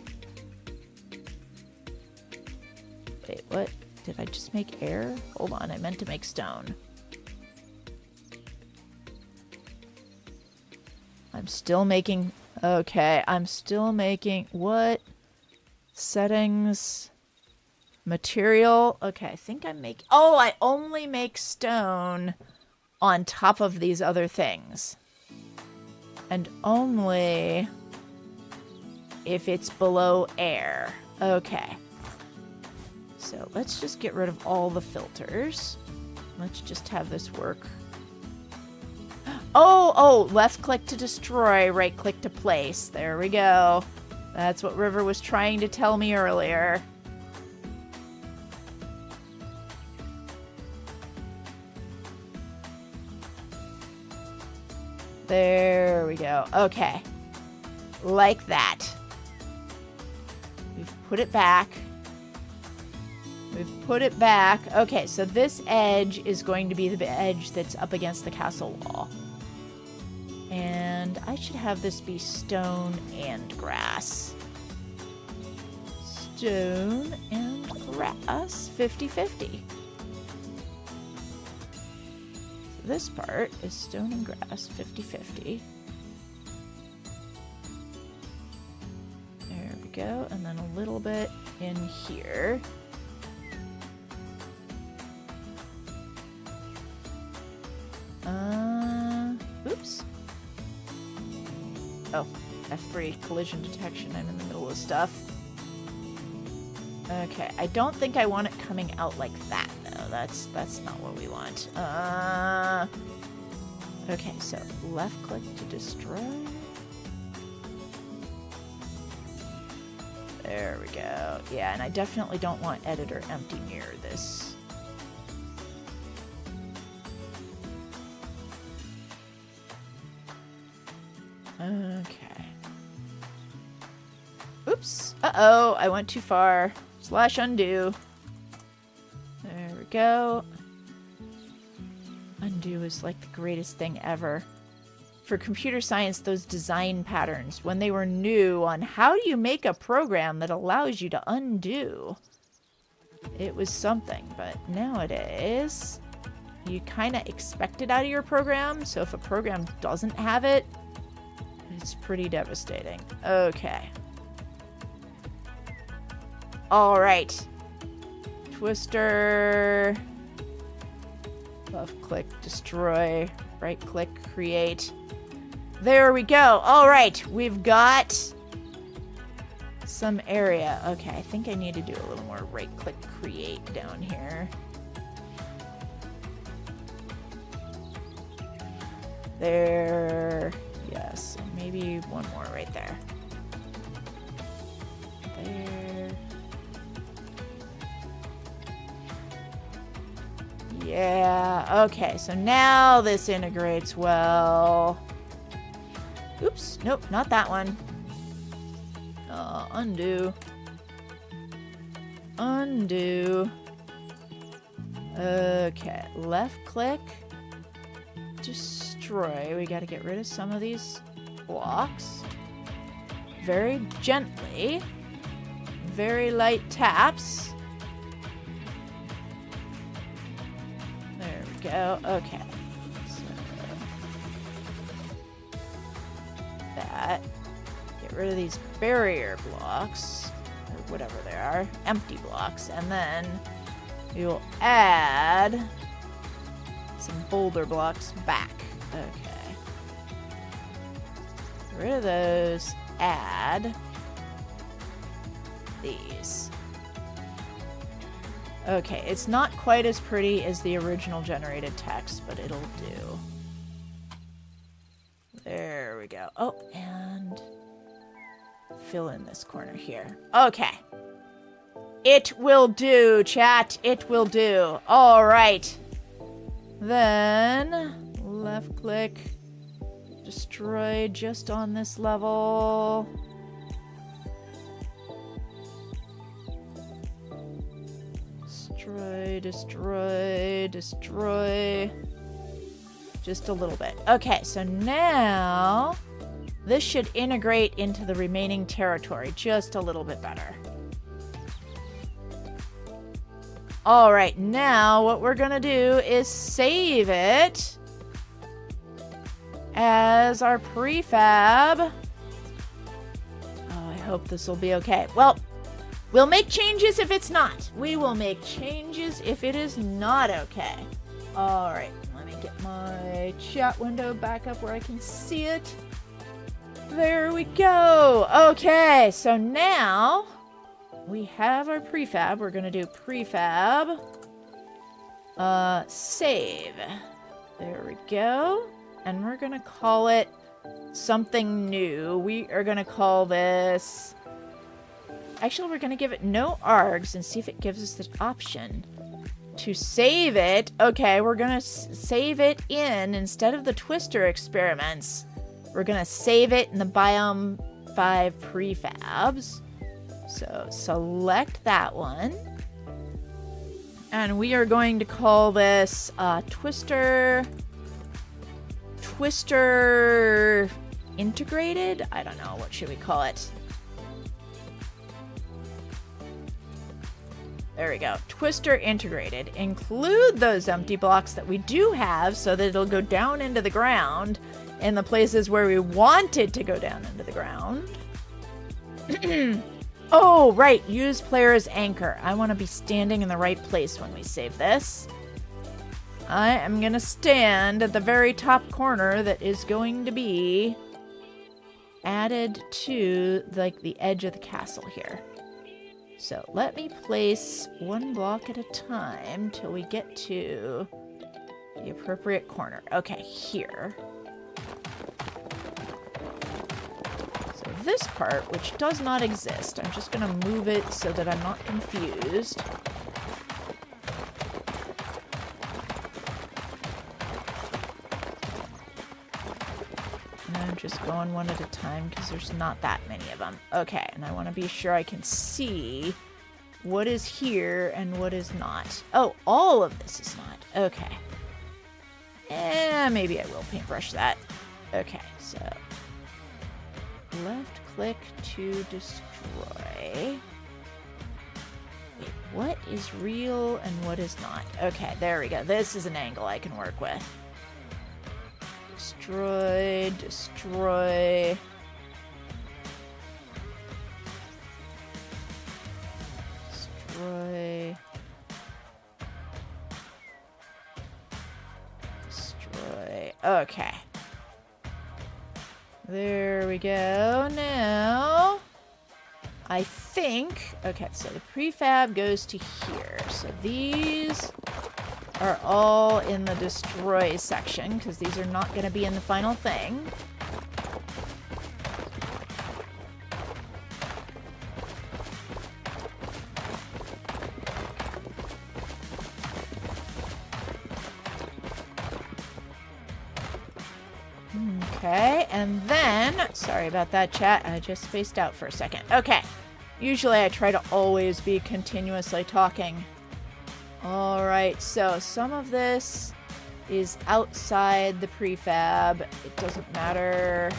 Wait, what? Did I just make air? Hold on, I meant to make stone. I'm still making... Okay, I'm still making... What? Settings... Material. Okay, I think I'm making... Oh, I only make stone on top of these other things. And only if it's below air. Okay. So let's just get rid of all the filters. Let's just have this work. Oh, left click to destroy, right click to place. There we go. That's what River was trying to tell me earlier. There we go. Okay. Like that. We've put it back. We've put it back. Okay, so this edge is going to be the edge that's up against the castle wall. And I should have this be stone and grass. Stone and grass, 50-50. This part is stone and grass, 50-50. There we go, and then a little bit in here. Oops. Oh, F3, collision detection, I'm in the middle of stuff. Okay, I don't think I want it coming out like that, though. that's not what we want. Okay, so left click to destroy. There we go. Yeah, and I definitely don't want editor empty near this. Okay. Oops. Uh-oh, I went too far. Slash undo. There we go. Undo is like the greatest thing ever. For computer science, those design patterns, when they were new on how do you make a program that allows you to undo, it was something. But nowadays, you kind of expect it out of your program. So if a program doesn't have it, it's pretty devastating. Okay. All right. Twister. Left click, destroy. Right click, create. There we go. All right. We've got some area. Okay, I think I need to do a little more right click, create down here. There. Yes, and maybe one more right there. There. Yeah, okay, so now this integrates well. Oops, nope, not that one. Undo. Undo. Okay, left click. Destroy. We gotta get rid of some of these blocks. Very gently. Very light taps. There we go. Okay. So that. Get rid of these barrier blocks. Or whatever they are. Empty blocks. And then we will add some boulder blocks back. Okay. Get rid of those. Add these. Okay, it's not quite as pretty as the original generated text, but it'll do. There we go. Oh, and fill in this corner here. Okay. It will do, chat. It will do. All right. Then left click, destroy just on this level. Destroy, destroy, destroy. Just a little bit. Okay, so now this should integrate into the remaining territory just a little bit better. All right, now what we're gonna do is save it as our prefab. Oh, I hope this will be okay. Well, we'll make changes if it's not. We will make changes if it is not okay. All right, let me get my chat window back up where I can see it. There we go. Okay, so now we have our prefab. We're going to do prefab. Save. There we go. And we're going to call it something new. We are going to call this... Actually, we're going to give it no args and see if it gives us the option to save it. Okay, we're going to save it in, instead of the twister experiments, we're going to save it in the biome 5 prefabs. So select that one. And we are going to call this Twister integrated? I don't know. What should we call it? There we go. Twister integrated. Include those empty blocks that we do have so that it'll go down into the ground in the places where we want it to go down into the ground. Oh, right. Use player as anchor. I want to be standing in the right place when we save this. I am going to stand at the very top corner that is going to be added to like the edge of the castle here. So let me place one block at a time till we get to the appropriate corner. Okay, here. So this part, which does not exist, I'm just gonna move it so that I'm not confused. And I'm just going one at a time because there's not that many of them. Okay, and I want to be sure I can see what is here and what is not. Oh, all of this is not. Okay. Maybe I will paintbrush that. Okay, so left click to destroy. Wait, what is real and what is not? Okay, there we go. This is an angle I can work with. Destroy, destroy. Destroy. Destroy. Okay. There we go. Now, I think, okay, so the prefab goes to here. So these are all in the destroy section because these are not going to be in the final thing. Okay, and then, sorry about that, chat. I just spaced out for a second. Okay, usually I try to always be continuously talking. Alright, so some of this is outside the prefab. It doesn't matter.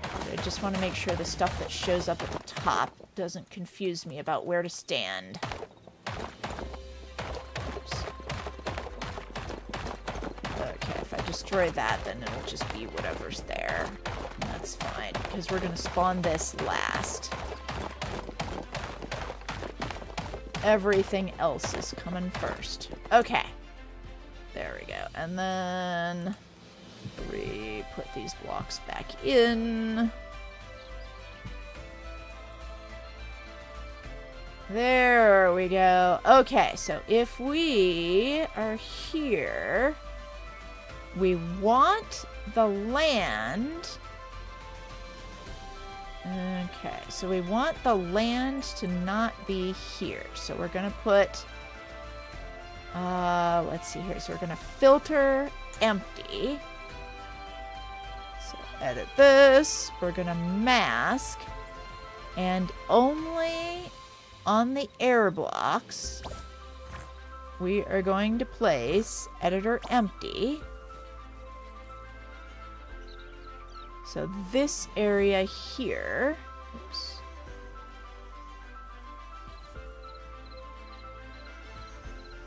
I just want to make sure the stuff that shows up at the top doesn't confuse me about where to stand. Oops. Okay, if I destroy that, then it'll just be whatever's there. That's fine, because we're going to spawn this last. Everything else is coming first. Okay. There we go. And then put these blocks back in. There we go. Okay, so if we are here, we want the land. Okay, so we want the land to not be here. So we're going to put, let's see here. So we're going to filter empty. So edit this. We're going to mask. And only on the air blocks, we are going to place editor empty. So this area here, oops.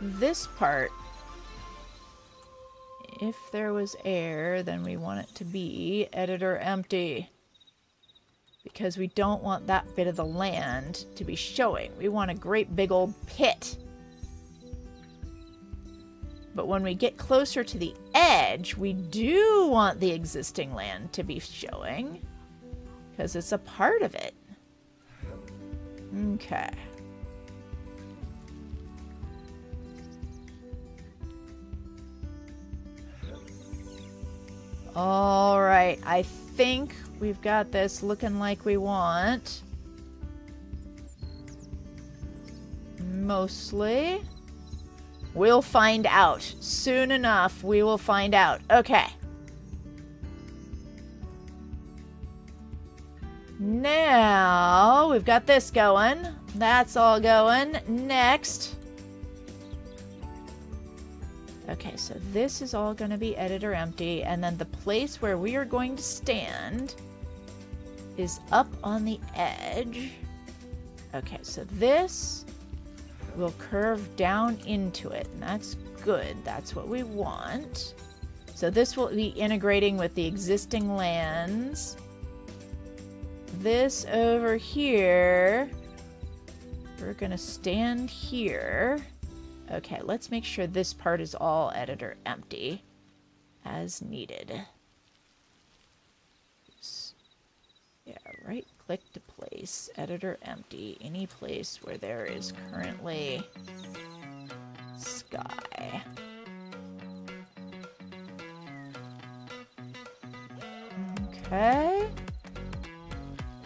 This part, if there was air, then we want it to be editor empty. Because we don't want that bit of the land to be showing. We want a great big old pit. But when we get closer to the edge, we do want the existing land to be showing. Because it's a part of it. Okay. Alright, I think we've got this looking like we want. Mostly. We'll find out. Soon enough, we will find out. Okay. Now, we've got this going. That's all going. Next. Okay, so this is all going to be editor empty. And then the place where we are going to stand is up on the edge. Okay, so this will curve down into it, and that's good. That's what we want. So this will be integrating with the existing lands. This over here, we're gonna stand here. Okay, let's make sure this part is all editor empty as needed. Oops. Yeah, right click to place. place, editor empty, any place where there is currently sky. Okay.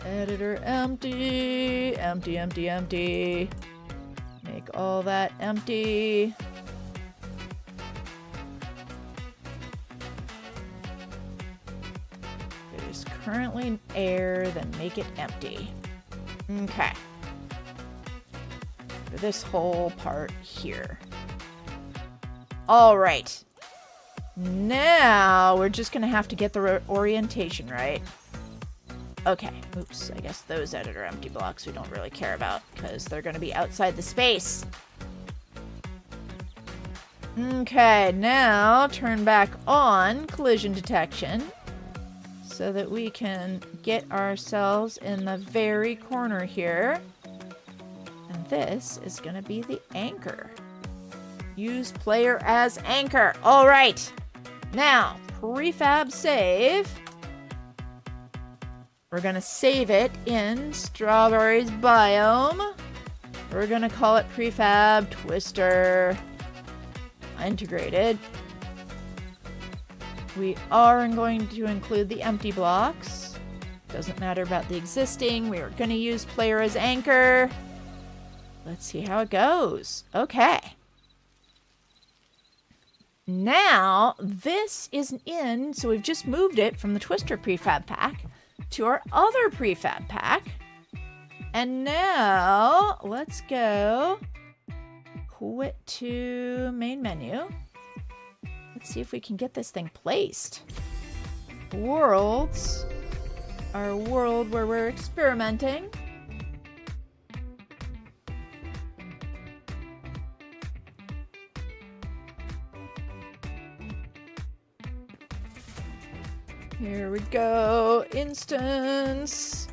Editor empty, empty, empty, empty. Make all that empty. If it is currently air, then make it empty. Okay. For this whole part here. All right. Now we're just gonna have to get the orientation right. Okay, oops, I guess those editor empty blocks we don't really care about because they're gonna be outside the space. Okay, now turn back on collision detection so that we can get ourselves in the very corner here. And this is gonna be the anchor. Use player as anchor. All right. Now, prefab save. We're gonna save it in Strawberry's biome. We're gonna call it prefab twister integrated. We are going to include the empty blocks. Doesn't matter about the existing. We are gonna use player as anchor. Let's see how it goes. Okay. Now, this is in, so we've just moved it from the Twister prefab pack to our other prefab pack. And now, let's go quit to main menu. Let's see if we can get this thing placed. Worlds, our world where we're experimenting. Here we go. Instance.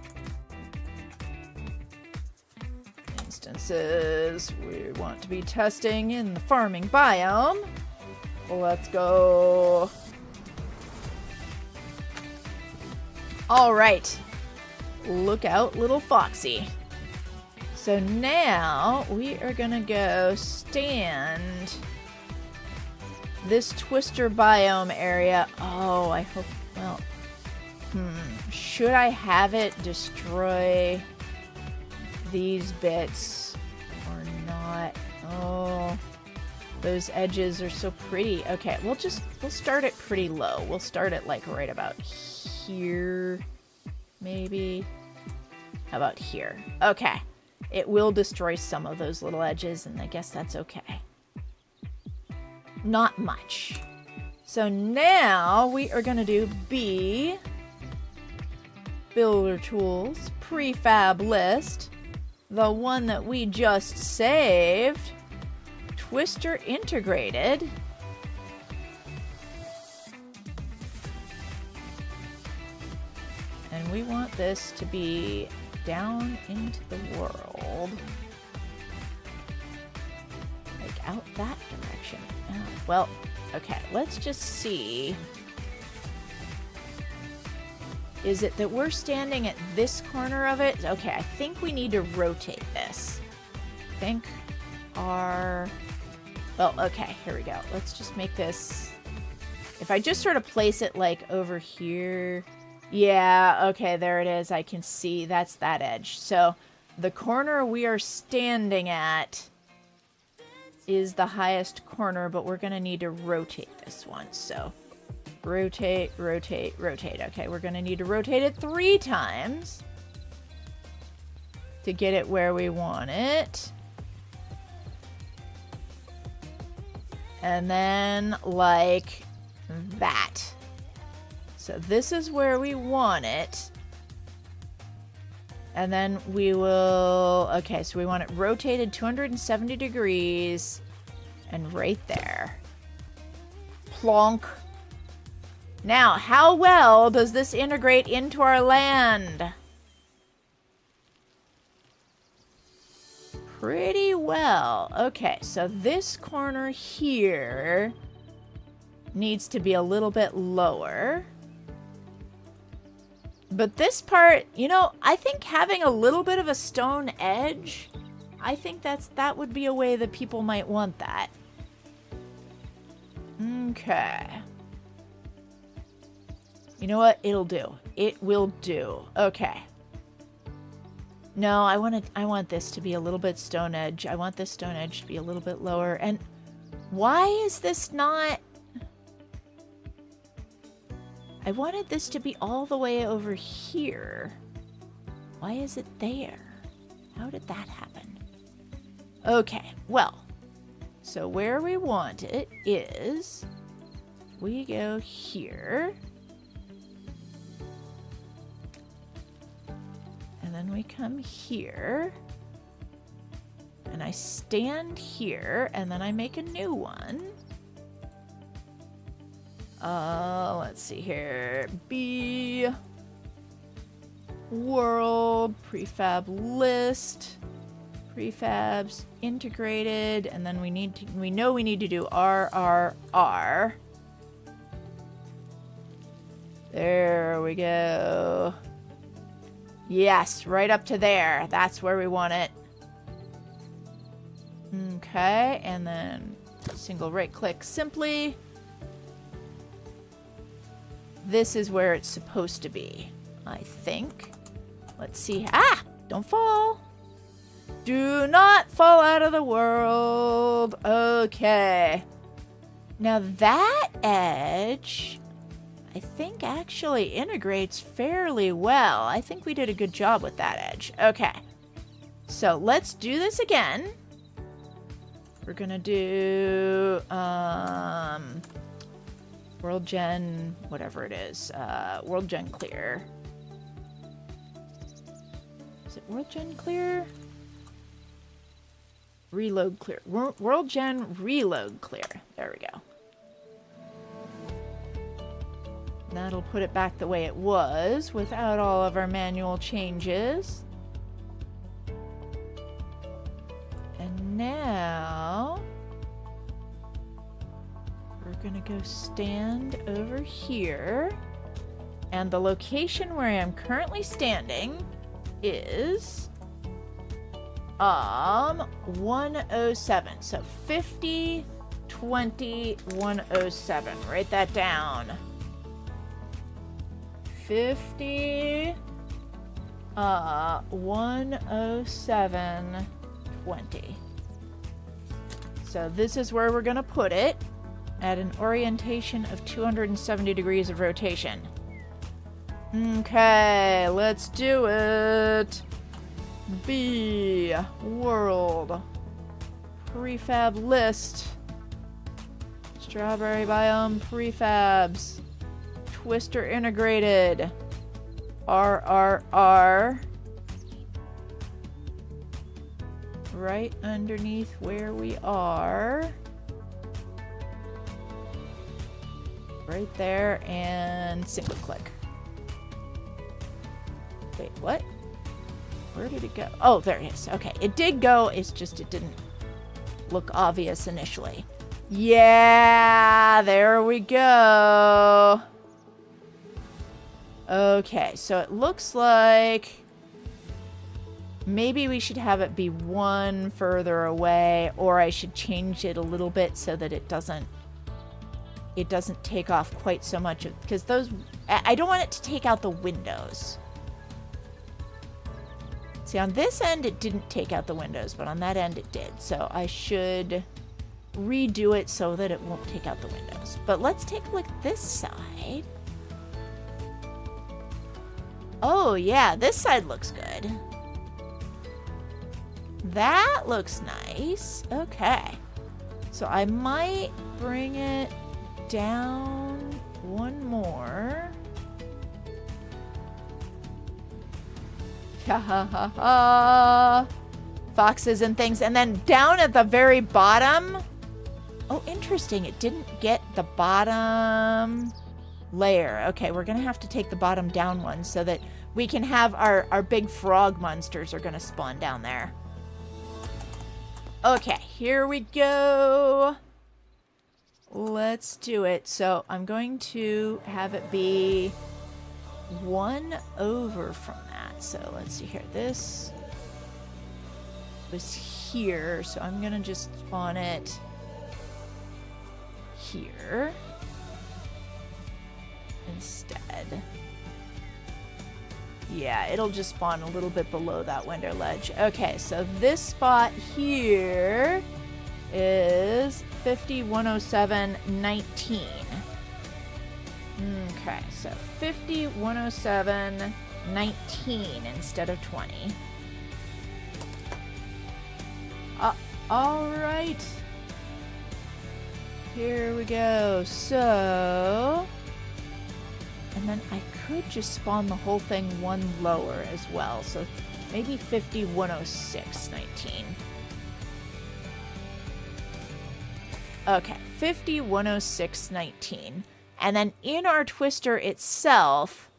Instances. We want to be testing in the farming biome. Let's go. All right. Look out, little Foxy. So now we are gonna go stand this twister biome area. Oh, I hope. Well, should I have it destroy these bits or not? Oh, those edges are so pretty. Okay, we'll start it pretty low. We'll start it like right about here, maybe. How about here? Okay, it will destroy some of those little edges, and I guess that's okay. Not much. So now we are going to do B, Builder Tools, Prefab List, the one that we just saved, Twister Integrated, and we want this to be down into the world, like out that direction. Oh, well, okay, let's just see. Is it that we're standing at this corner of it? Okay, I think we need to rotate this. I think our... Well, okay, here we go. Let's just make this... If I just sort of place it like over here... Yeah, okay, there it is. I can see that's that edge. So the corner we are standing at is the highest corner, but we're going to need to rotate this one. So rotate, rotate, rotate. Okay, we're going to need to rotate it 3 times to get it where we want it. And then like that. So this is where we want it. And then we will, okay, so we want it rotated 270 degrees and right there. Plonk. Now, how well does this integrate into our land? Pretty well. Okay, so this corner here needs to be a little bit lower. But this part, you know, I think having a little bit of a stone edge, I think that would be a way that people might want that. Okay. You know what? It'll do. It will do. Okay. No, I want this to be a little bit stone edge. I want this stone edge to be a little bit lower. And why is this not... I wanted this to be all the way over here. Why is it there? How did that happen? Okay, well, so where we want it is, we go here. And then we come here. And I stand here, and then I make a new one. Let's see here. B world prefab list, prefabs integrated, and then we know we need to do RRR. There we go. Yes, right up to there. That's where we want it. Okay, and then single right click simply. This is where it's supposed to be, I think. Let's see. Ah! Don't fall. Do not fall out of the world. Okay. Now that edge, I think actually integrates fairly well. I think we did a good job with that edge. Okay. So let's do this again. We're gonna do, WorldGen, whatever it is, WorldGen Clear. Is it WorldGen Clear? Reload Clear. WorldGen Reload Clear. There we go. That'll put it back the way it was without all of our manual changes. And now... we're gonna go stand over here, and the location where I am currently standing is 107. So 50, 20, 107. Write that down. 50, 107, 20. So this is where we're gonna put it. At an orientation of 270 degrees of rotation. Okay, let's do it. B world prefab list. Strawberry biome prefabs. Twister integrated. RRR. Right underneath where we are. Right there, and single click. Wait, what? Where did it go? Oh, there it is. Okay, it did go, it's just it didn't look obvious initially. Yeah, there we go. Okay, so it looks like maybe we should have it be one further away, or I should change it a little bit so that it doesn't take off quite so much, because those, I don't want it to take out the windows. See, on this end it didn't take out the windows, but on that end it did. So I should redo it so that it won't take out the windows. But let's take a look at this side. Oh yeah, this side looks good. That looks nice. Okay. So I might bring it down one more. Ha ha ha ha. Foxes and things. And then down at the very bottom. Oh, interesting. It didn't get the bottom layer. Okay, we're going to have to take the bottom down one so that we can have our big frog monsters are going to spawn down there. Okay, here we go. Let's do it. So I'm going to have it be one over from that. So let's see here. This was here, so I'm gonna just spawn it here instead. Yeah, it'll just spawn a little bit below that window ledge. Okay, so this spot here is 50-107-19. Okay, so 50-107-19 instead of 20. All right. Here we go. So, and then I could just spawn the whole thing one lower as well. So maybe 50-106-19. Okay, 50-106-19. And then in our twister itself,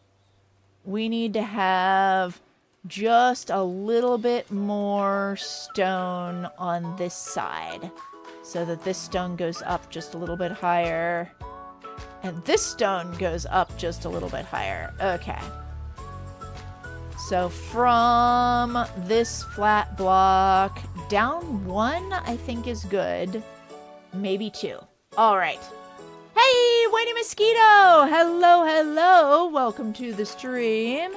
we need to have just a little bit more stone on this side so that this stone goes up just a little bit higher and this stone goes up just a little bit higher. Okay. So from this flat block down one, I think is good. Maybe two. All right. Hey, Whitey Mosquito! Hello, hello. Welcome to the stream.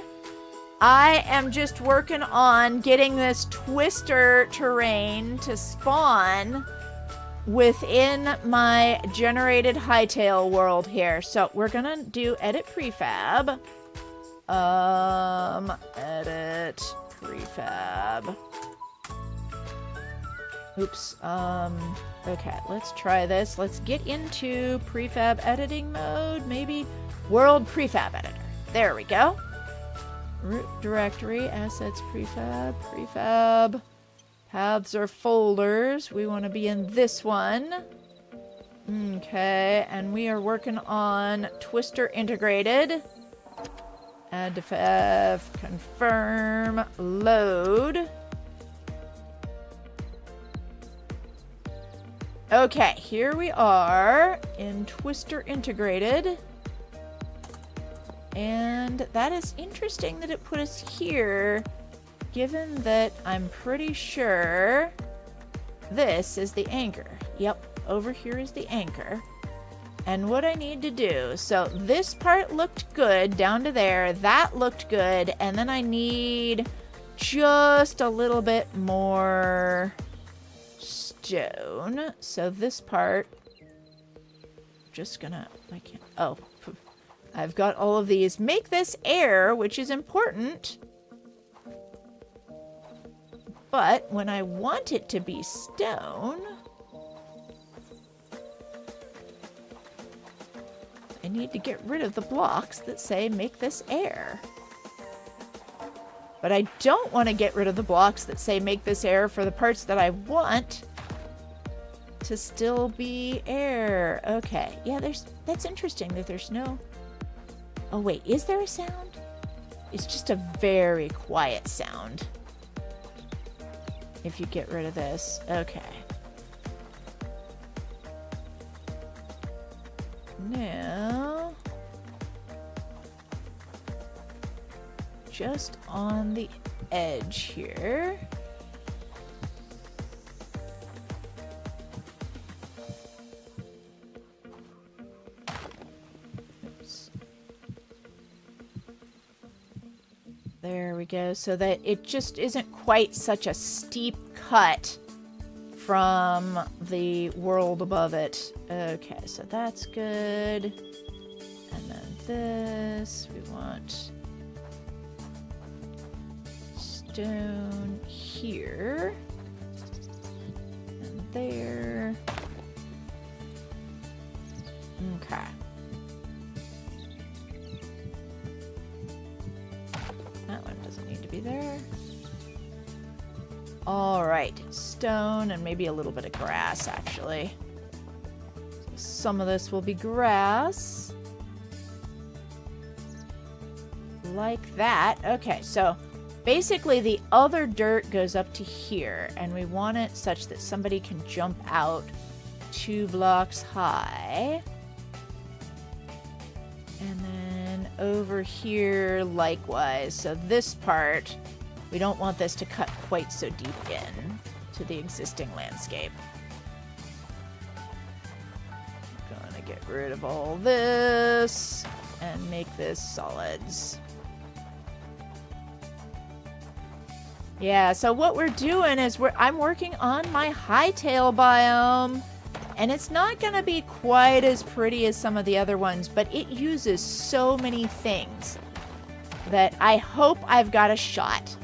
I am just working on getting this twister terrain to spawn within my generated Hytale world here. So we're gonna do edit prefab. Edit prefab. Oops. Okay, let's try this. Let's get into prefab editing mode. Maybe world prefab editor. There we go. Root directory, assets, prefab. Paths or folders. We want to be in this one. Okay, and we are working on twister integrated. Add to fav, confirm, load. Okay, here we are in twister integrated. And that is interesting that it put us here, given that I'm pretty sure this is the anchor. Yep, over here is the anchor. And what I need to do, so this part looked good down to there, that looked good, and then I need just a little bit more stone. So this part, just gonna, I can't, oh, I've got all of these. Make this air, which is important. But when I want it to be stone, I need to get rid of the blocks that say make this air. But I don't want to get rid of the blocks that say make this air for the parts that I want to still be air. Okay, yeah, that's interesting that there's no... Oh wait, is there a sound? It's just a very quiet sound. If you get rid of this. Okay. Now, just on the edge here. There we go, so that it just isn't quite such a steep cut from the world above it. Okay, so that's good. And then this, we want stone here. And there. Okay. That one doesn't need to be there. All right, stone and maybe a little bit of grass, actually. Some of this will be grass. Like that. Okay, so basically the other dirt goes up to here, and we want it such that somebody can jump out 2 blocks high. And then over here likewise. So this part, we don't want this to cut quite so deep in to the existing landscape. Gonna get rid of all this and make this solids. Yeah, so what we're doing is I'm working on my Hytale biome, and it's not gonna be quite as pretty as some of the other ones, but it uses so many things that I hope I've got a shot.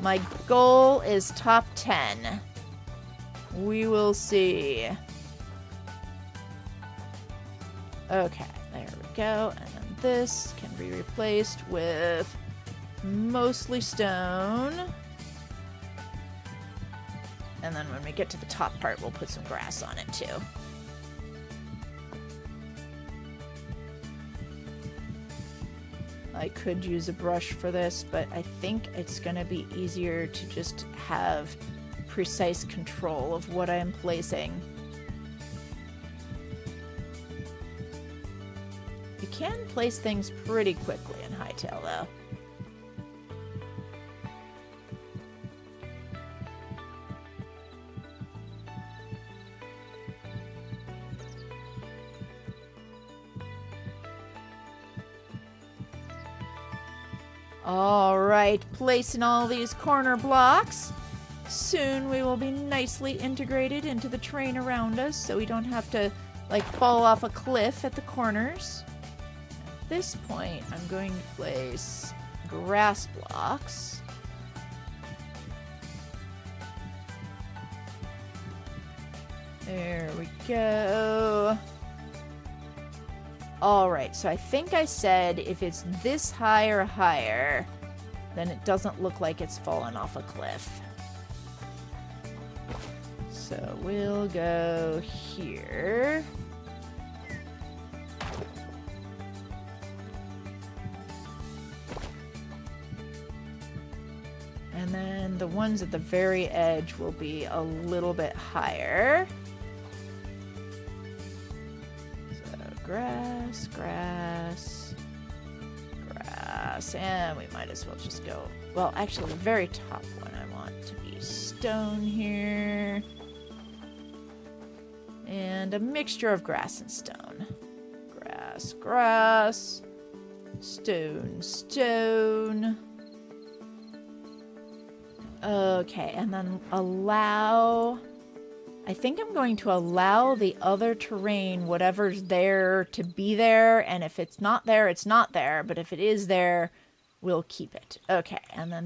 My goal is top 10. We will see. Okay, there we go. And then this can be replaced with mostly stone. And then when we get to the top part, we'll put some grass on it too. I could use a brush for this, but I think it's going to be easier to just have precise control of what I'm placing. You can place things pretty quickly in Hytale, though. All right, placing all these corner blocks. Soon we will be nicely integrated into the terrain around us, so we don't have to, like, fall off a cliff at the corners. At this point, I'm going to place grass blocks. There we go. Alright, so I think I said if it's this high or higher, then it doesn't look like it's fallen off a cliff. So we'll go here. And then the ones at the very edge will be a little bit higher. Grass, grass, grass, and we might as well just go, well, actually the very top one I want to be stone here, and a mixture of grass and stone. Grass, grass, stone, stone. Okay, and then I think I'm going to allow the other terrain, whatever's there, to be there. And if it's not there, it's not there. But if it is there, we'll keep it. Okay, and then